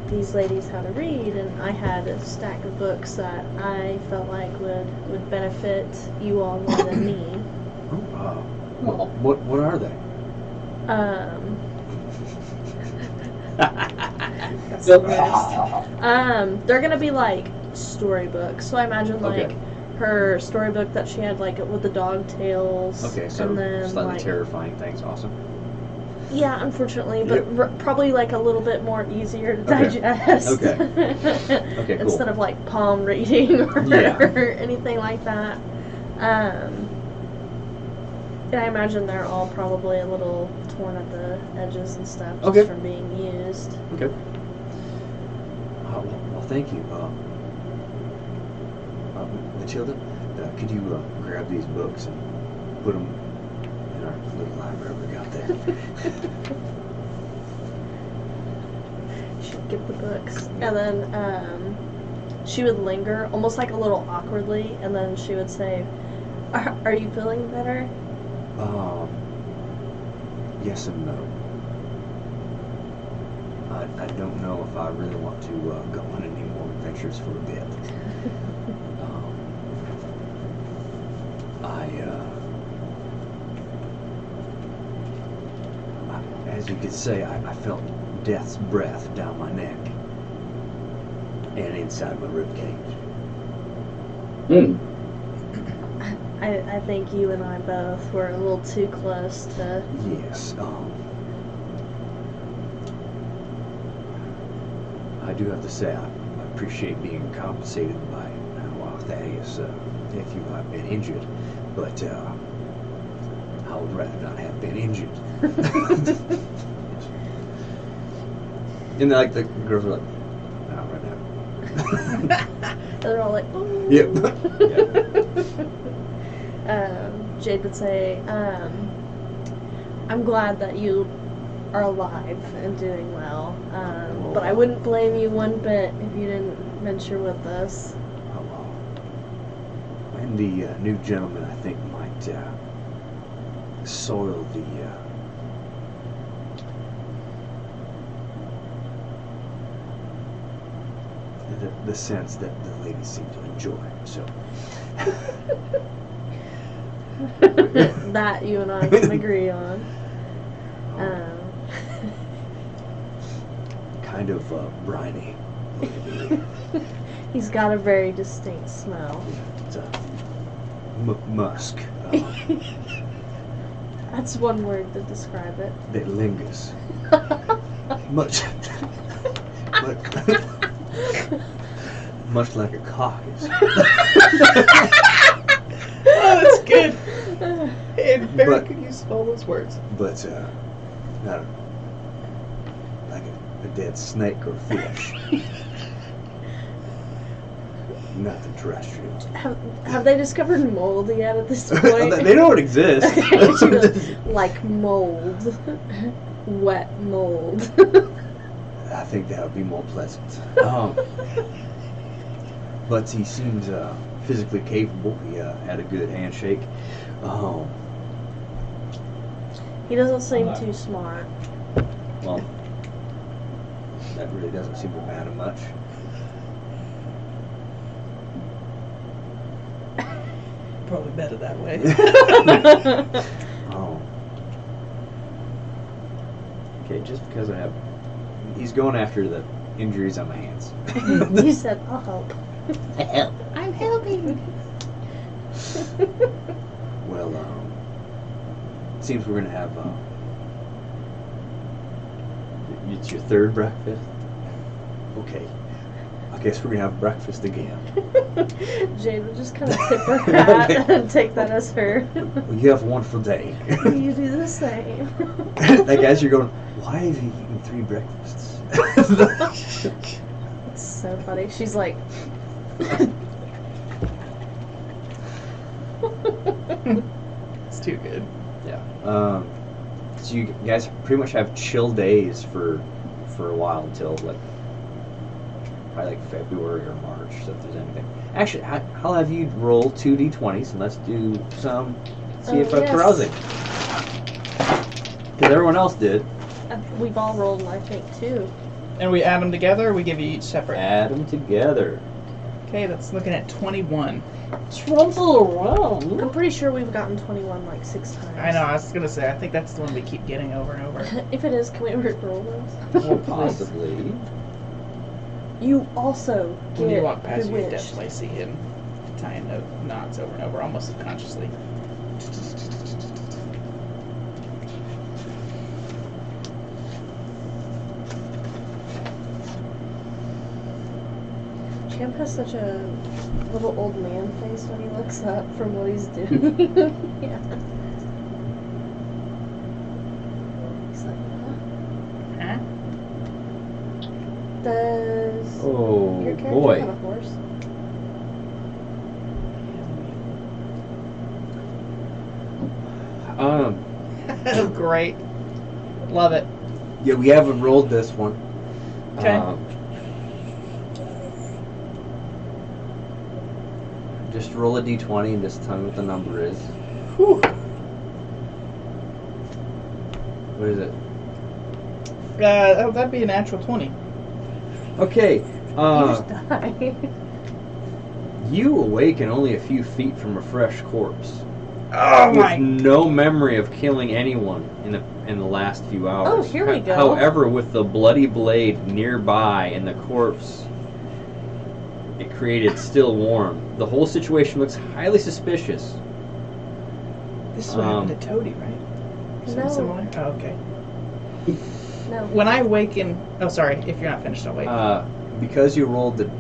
these ladies how to read, and I had a stack of books that I felt like would benefit you all more than me. Oh, what are they? That's the worst. They're gonna be like storybooks. So I imagine like Okay. her storybook that she had like with the dog tails. Okay, so and then slightly like terrifying things. Awesome. yeah, unfortunately, but Yep. probably like a little bit more easier to Okay. digest. Okay. Okay, cool. Instead of like palm reading or, Yeah. or anything like that. And I imagine they're all probably a little torn at the edges and stuff just Okay. from being used. Okay. Well, thank you. Matilda, could you grab these books and put them in our little library we got there? She'd give the books. And then she would linger, almost like a little awkwardly, and then she would say, Are you feeling better? Yes and no. I don't know if I really want to go on any more adventures for a bit. As you could say, I felt death's breath down my neck and inside my ribcage. I think you and I both were a little too close to. Yes. I do have to say I appreciate being compensated by Thaddeus if you have been injured, but I would rather not have been injured. And like the girls are like, not right now. They're all like, oh. Yep. Jade would say, I'm glad that you are alive and doing well, but I wouldn't blame you one bit if you didn't venture with us. And the new gentleman, I think, might soil the sense that the ladies seem to enjoy. So That you and I can agree on. Kind of briny. He's got a very distinct smell. It's a musk That's one word to describe it. that lingers. Much, much like a carcass. Oh, that's good. And Barry, But- could you spell those words? But, I don't know, like a a dead snake or fish. Nothing terrestrial. Have they discovered mold yet at this point? They know it exists. Like mold. Wet mold. I think that would be more pleasant. But he seems physically capable. He had a good handshake. He doesn't seem too smart. Well, that really doesn't seem to matter much. Probably better that way. Okay, just because I have... He's going after the injuries on my hands. You said, I'll help. I'm helping. Well, seems we're gonna have. It's your third breakfast? Okay, I guess we're gonna have breakfast again. Jade would just kind of tip her hat and take that as her. Well, you have a wonderful day. You do the same. Like as you're going, why have you eaten 3 breakfasts? It's so funny. She's like. It's too good. Yeah. So you guys pretty much have chill days for a while until like probably like February or March, so if there's anything. Actually, I'll have you roll 2 d20s and let's do some. See if I'm yes. carousing. Because everyone else did. We've all rolled, I think, too. And we add them together, or we give you each separate? Add them together. Okay, that's looking at 21. I'm pretty sure we've gotten 21 like 6 times. I know, I was going to say, I think that's the one we keep getting over and over. If it is, can we roll those? Well, possibly. You also When get you walk past, you bewitched. definitely see him tying knots over and over, almost subconsciously. Champ has such a little old man face when he looks up from what he's doing. Yeah. He's like, huh? Huh? Does Oh, your character boy. have a horse? Oh, great. Love it. Yeah, we haven't rolled this one. Okay. Just roll a d20 and just tell me what the number is. Whew. What is it? That'd be a natural 20. Okay. You just die. You awaken only a few feet from a fresh corpse. Oh with my! no memory of killing anyone in the last few hours. Oh, here we go. However, with the bloody blade nearby and the corpse it created still warm, the whole situation looks highly suspicious. This is what happened to Toady, right? Something No. similar? Oh, okay. No. When I awaken... Oh, sorry. If you're not finished, I'll wait. Because you rolled the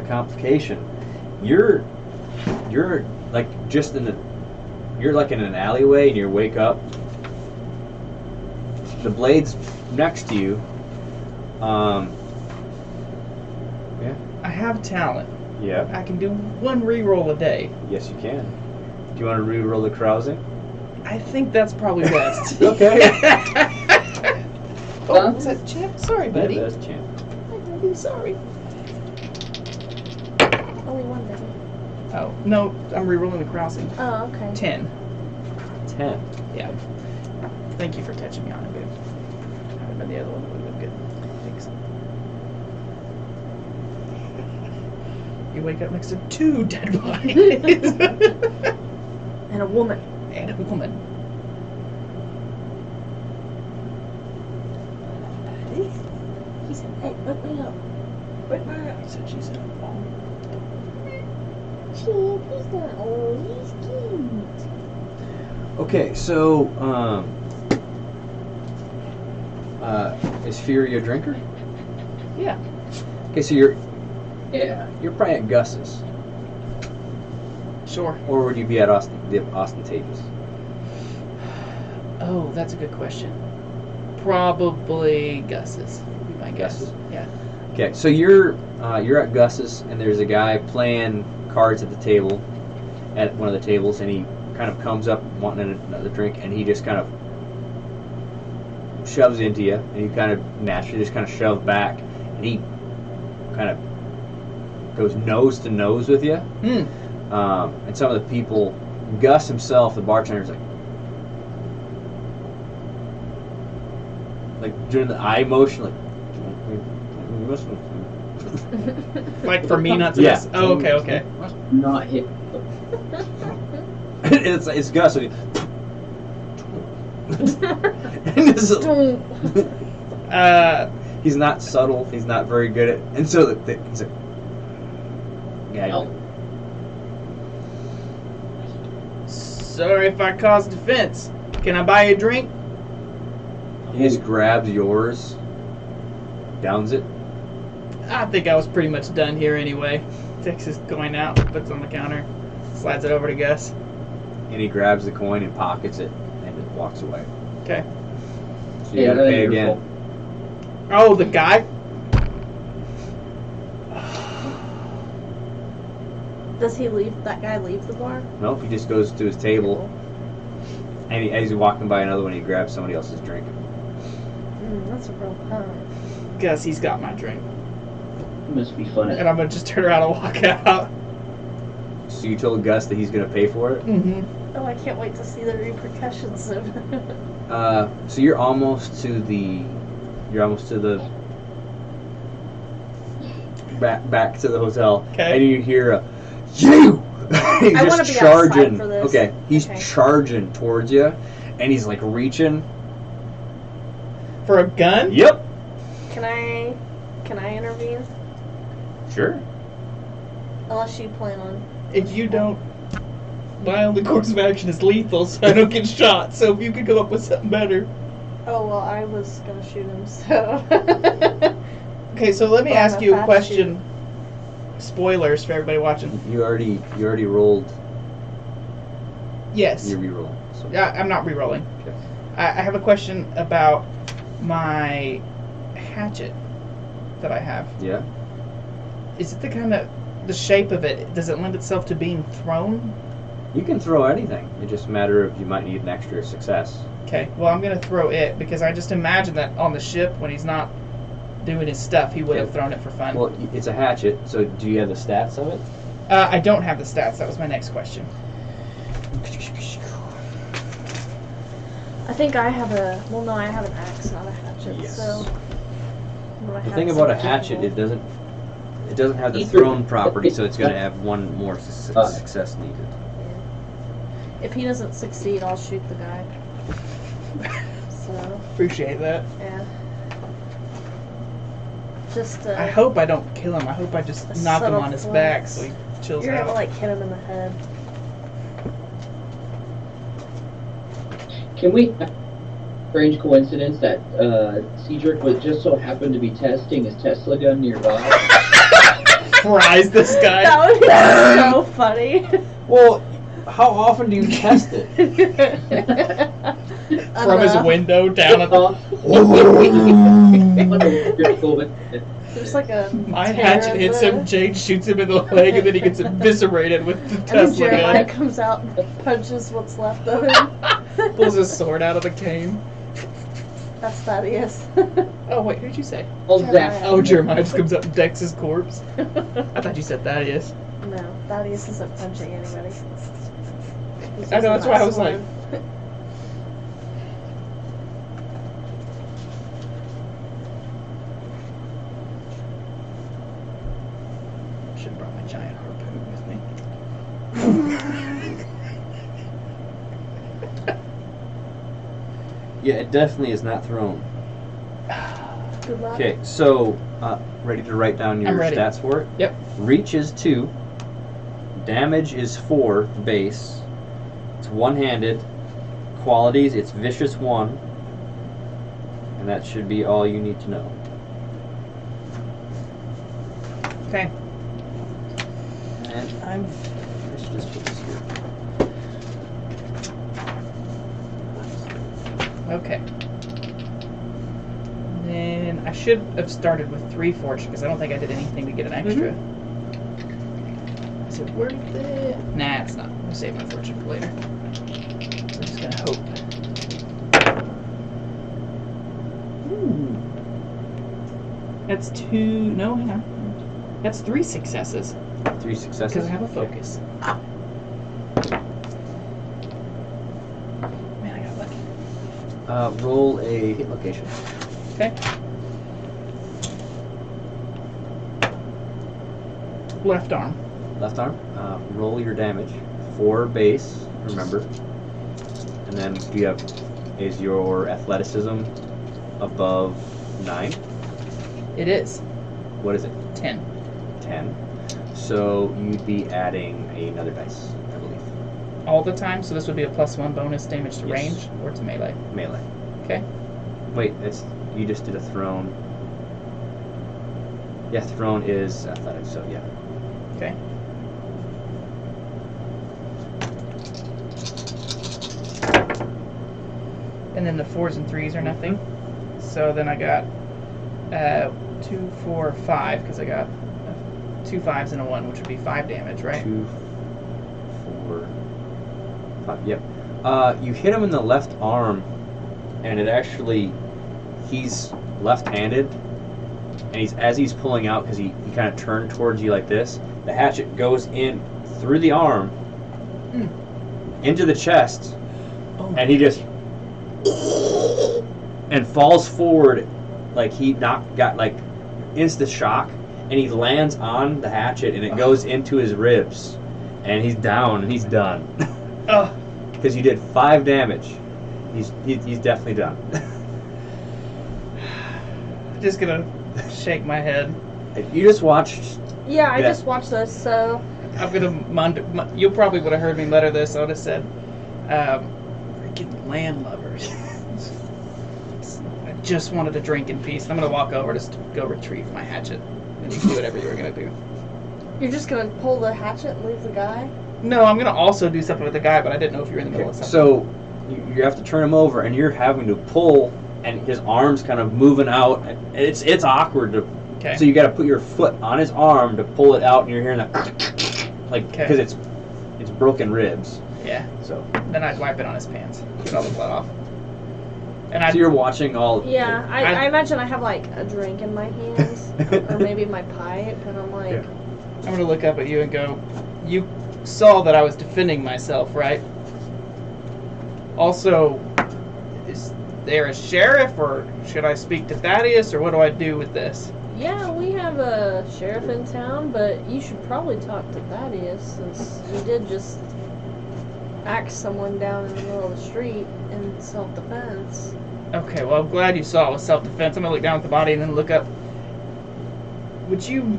complication, you're like just you're like in an alleyway and you wake up. The blade's next to you. Yeah. I have talent. Yeah. I can do 1 reroll a day. Yes, you can. Do you want to re-roll the carousing? I think that's probably best. Okay. Oh, is that Chip? Sorry, buddy. Yeah, that's champ. I'm really sorry. Only one day. Oh, no. I'm rerolling the carousing. Oh, okay. 10. 10. Yeah. Thank you for catching me on it, babe. If I had been the other one, it would have been good. Thanks. You wake up next to 2 dead bodies. And a woman. And a woman. He said, hey, wake me up. Wake me up. He said she's in a ball. Chip, he's not old. He's cute. Okay, so is Fury a drinker? Yeah. Okay, so you're probably at Gus's, Sure. or would you be at Ostentatious? Oh, that's a good question. Probably Gus's. Would be my guess. Gus's? Yeah. Okay, so you're at Gus's, and there's a guy playing cards at the table, at one of the tables, and he kind of comes up wanting another drink, and he just kind of shoves into you, and you kind of naturally just kind of shove back, and he kind of goes nose to nose with you. And some of the people, Gus himself, the bartender's like doing the eye motion, like. Like for me not to Yeah. miss. Oh, okay. Not hit. it's Gus. And he's not subtle. He's not very good at. And so he's like, yeah. Oh. Sorry if I caused offense. Can I buy you a drink? He just grabs yours, downs it. I think I was pretty much done here anyway. Takes his coin out, puts it on the counter, slides it over to Gus. And he grabs the coin and pockets it, and it walks away. Okay. So you gotta pay your again. fault. Oh, the guy? Does that guy leave the bar? Nope, he just goes to his table, and as he's walking by another one, he grabs somebody else's drink. That's a real pun. Gus, he's got my drink. Must be fun. And I'm gonna just turn around and walk out. So you told Gus that he's gonna pay for it. Mm-hmm. Oh, I can't wait to see the repercussions of So you're almost to the back to the hotel, Okay. and you hear a you. He's I wanna just be outside charging. for this. Okay, he's Okay. charging towards you, and he's like reaching. For a gun? Yep. Can I intervene? Sure. Unless you plan on. If you don't, my only course of action is lethal, so I don't get shot. So if you could come up with something better. Oh well, I was gonna shoot him, so. Okay, so let me Well, ask I'm a you a fast question. Spoilers for everybody watching. You already rolled. Yes. You re-roll. So. I'm not re-rolling. Okay. I have a question about my hatchet that I have. Yeah. Is it the shape of it, does it lend itself to being thrown? You can throw anything. It's just a matter of you might need an extra success. Okay, well I'm going to throw it because I just imagine that on the ship when he's not doing his stuff, he would have Okay. thrown it for fun. Well, it's a hatchet. So do you have the stats of it? I don't have the stats. That was my next question. I think I have I have an axe, not a hatchet. Yes. So. The thing about a hatchet, it doesn't have the thrown property, so it's going to have one more success needed. If he doesn't succeed, I'll shoot the guy. So Appreciate that. yeah. Just I hope I don't kill him. I hope I just A knock him subtle on his flex. back so he chills you're gonna out. like hit him in the head. Can we? Strange coincidence that Cedric would just so happen to be testing his Tesla gun nearby. Fries this guy. That would be so funny. Well, how often do you test it? From his window down at the... There's like a. My tear hatchet in hits the- him, Jade shoots him in the leg, and then he gets eviscerated with the And then Tesla Jeremiah gun. comes out and punches what's left of him. Pulls his sword out of the cane. That's Thaddeus. Oh, wait, who'd you say? Oh, Jeremiah. Zach. Oh, Jeremiah just comes up and decks his corpse. I thought you said Thaddeus. No, Thaddeus isn't punching anybody. He's I know, that's using why I that was like- sword. Should have brought my giant harpoon with me. Yeah, it definitely is not thrown. Good luck. Okay, so ready to write down your I'm ready. stats for it? Yep. Reach is 2. Damage is 4 base. It's one-handed. Qualities, it's vicious 1. And that should be all you need to know. Okay. And I should just put this here. Okay. I should have started with 3 fortune because I don't think I did anything to get an extra. Is it worth it? Nah, it's not. I'll save my fortune for later. We're just gonna hope. Ooh. That's 2. No, hang on. That's 3 successes 3 successes. because I have a focus. Man, I got lucky. Roll a hit location. Okay. Left arm. Left arm. Roll your damage. 4 base, remember. And then is your athleticism above 9? It is What is it? 10. 10. So you'd be adding another dice, I believe. All the time, so this would be a +1 bonus damage to Yes. range or to melee. Melee. Okay. Wait, you just did a thrown. Yeah, thrown is athletics, so yeah. Okay. And then the 4s and 3s are nothing. So then I got 2, 4, 5 because I got 2 5s and a 1, which would be 5 damage, right? 2, 4, 5. Yep. You hit him in the left arm, and he's left-handed, and as he's pulling out, because he kind of turned towards you like this, the hatchet goes in through the arm, into the chest, Oh. and he just and falls forward like he got like instant shock, and he lands on the hatchet, and it goes into his ribs, and he's down, and he's done. Oh. Because you did 5 damage. He's definitely done. Just gonna shake my head. You just watched. Yeah, I Yeah. just watched this, so I'm gonna. You probably would have heard me mutter this. I would have said, "Freaking landlubbers." I just wanted to drink in peace. I'm gonna walk over to go retrieve my hatchet, and you can do whatever you were gonna do. you're just gonna pull the hatchet and leave the guy? No, I'm gonna also do something with the guy, but I didn't know if you were in the middle of something. So you have to turn him over, and you're having to pull, and his arm's kind of moving out. It's awkward to. Okay. So you got to put your foot on his arm to pull it out, and you're hearing that, like, Okay. because it's broken ribs. Yeah. So Then I'd wipe it on his pants, get all the blood off. And I. so you're watching all. Yeah, I- I imagine I have like a drink in my hands, or maybe my pipe, and I'm like, Yeah. I'm gonna look up at you and go, you saw that I was defending myself, right? Also, is there a sheriff, or should I speak to Thaddeus, or what do I do with this? yeah, we have a sheriff in town, but you should probably talk to Thaddeus, since you did just axe someone down in the middle of the street in self-defense. Okay, well, I'm glad you saw it was self-defense. I'm gonna look down at the body and then look up. Would you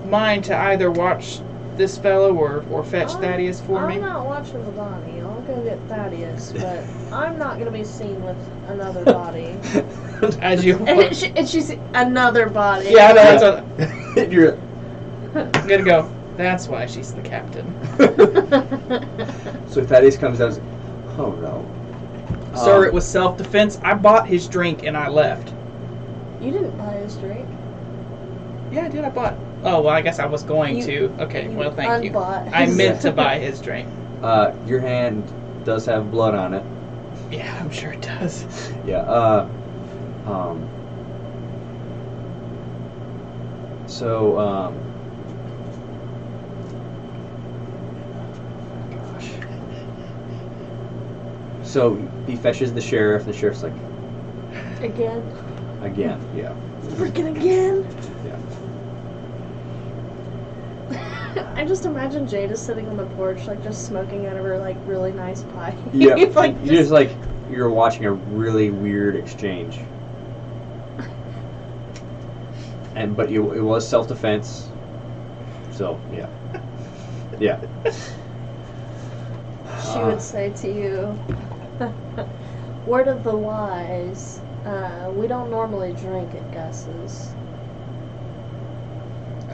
mind to either watch this fellow or fetch Thaddeus for I'm me? not watching the body. I'll go get Thaddeus, but I'm not gonna be seen with another body. As you. And she's another body. Yeah, I know. That's what, You're- I'm gonna go. That's why she's the captain. So Thaddeus comes out and says, "Oh no, Sir, it was self-defense. I bought his drink and I left. You didn't buy his drink. Yeah, I did. I bought. Oh, well, I guess I was going You- to. Okay, You well, thank you. unbought I his- meant to buy his drink. Your hand does have blood on it. Yeah, I'm sure it does. Yeah. So gosh. So he fetches the sheriff. And the sheriff's like, Again. again, yeah. Freaking again. Yeah. I just imagine Jada sitting on the porch, like just smoking out of her like really nice pipe. Yeah. like You're just like you're watching a really weird exchange. But it was self-defense. So yeah. Yeah. she would say to you, "Word of the wise, we don't normally drink at Gus's."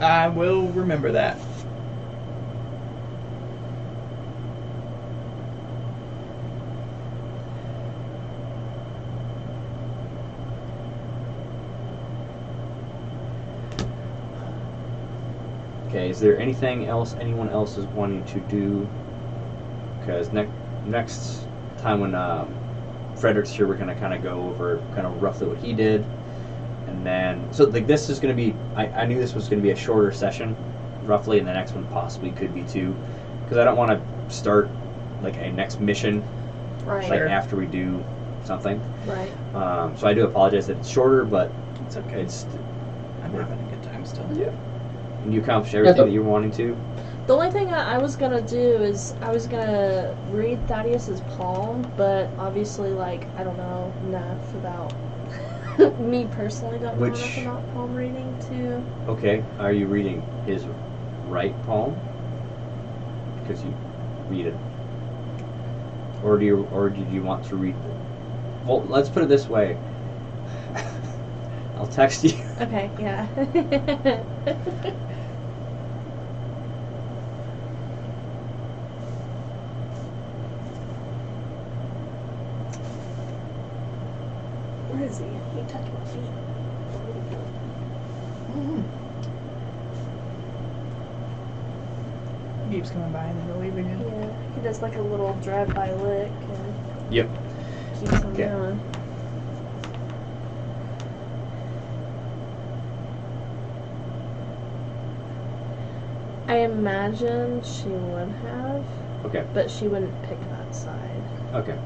I will remember that. Okay, is there anything else anyone else is wanting to do? Because next time when Frederick's here, we're going to kind of go over kind of roughly what he did. And then, so like this is going to be, I knew this was going to be a shorter session, roughly, and the next one possibly could be too. Because I don't want to start like a next mission Right. like Sure. after we do something. Right. So I do apologize that it's shorter, but It's okay. it's I'm having a good time still. and you accomplished everything but- that you were wanting to. The only thing I was gonna do is I was gonna read Thaddeus's palm, but obviously, like, I don't know enough about. Me personally, don't know Which- enough about palm reading to. Okay, are you reading his right palm? Because you read it, or did you want to read? Well, let's put it this way. I'll text you. Okay, yeah. Where is he? He touched my feet. Keeps coming by and then they'll leave again. Yeah, he does like a little drive-by lick and Yep. keeps on Okay. going. I imagine she would have, Okay. but she wouldn't pick that side. Okay.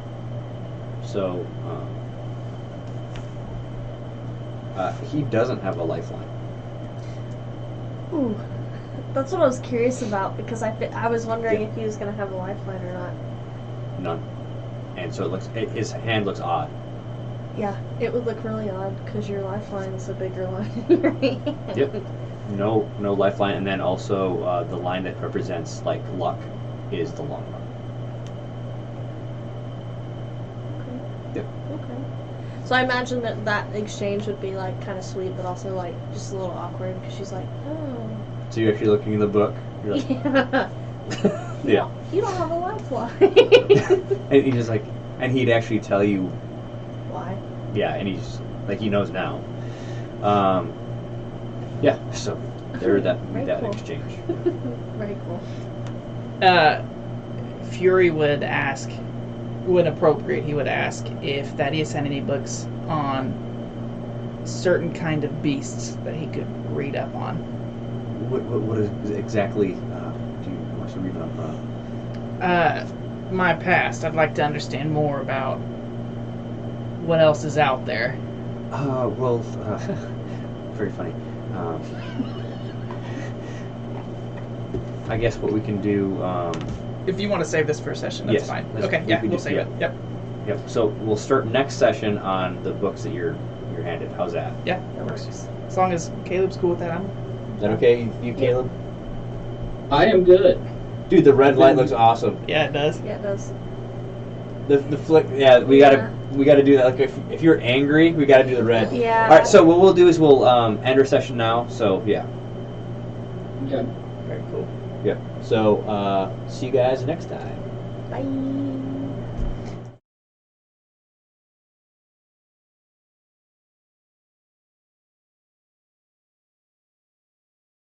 So, he doesn't have a lifeline. Ooh, that's what I was curious about because I was wondering Yeah. if he was gonna have a lifeline or not. None. And so his hand looks odd. Yeah, it would look really odd because your lifeline's a bigger line in your hand. Yep. No lifeline, and then also the line that represents like luck is the long run. Yep. Okay. So I imagine that exchange would be like kind of sweet, but also like just a little awkward because she's like, oh, So you're actually looking in the book. You're like, yeah, yeah. you don't have a lifeline. And he's just like, and he'd actually tell you, Why? yeah, and he's like, he knows now. Yeah. So there Very that cool. exchange. Very cool. Fury would ask, when appropriate, he would ask if Thaddeus had any books on certain kind of beasts that he could read up on. What is exactly? Do you want to read up? My past. I'd like to understand more about what else is out there. Well, very funny. I guess what we can do. If you want to save this for a session, that's Yes, fine. let's- Okay, we yeah, can we'll do- save yeah. it. Yep. Yep. So we'll start next session on the books that you're handed. How's that? Yeah, that works. As long as Caleb's cool with that, I'm. Is that okay, you Caleb? I am good. Dude, the red light looks awesome. Yeah, it does. Yeah, it does. The flick. Yeah, we gotta do that. Like if you're angry, we gotta do the red. Yeah. All right. So what we'll do is we'll end our session now. So yeah. Okay. Very cool. Yep. So see you guys next time. Bye.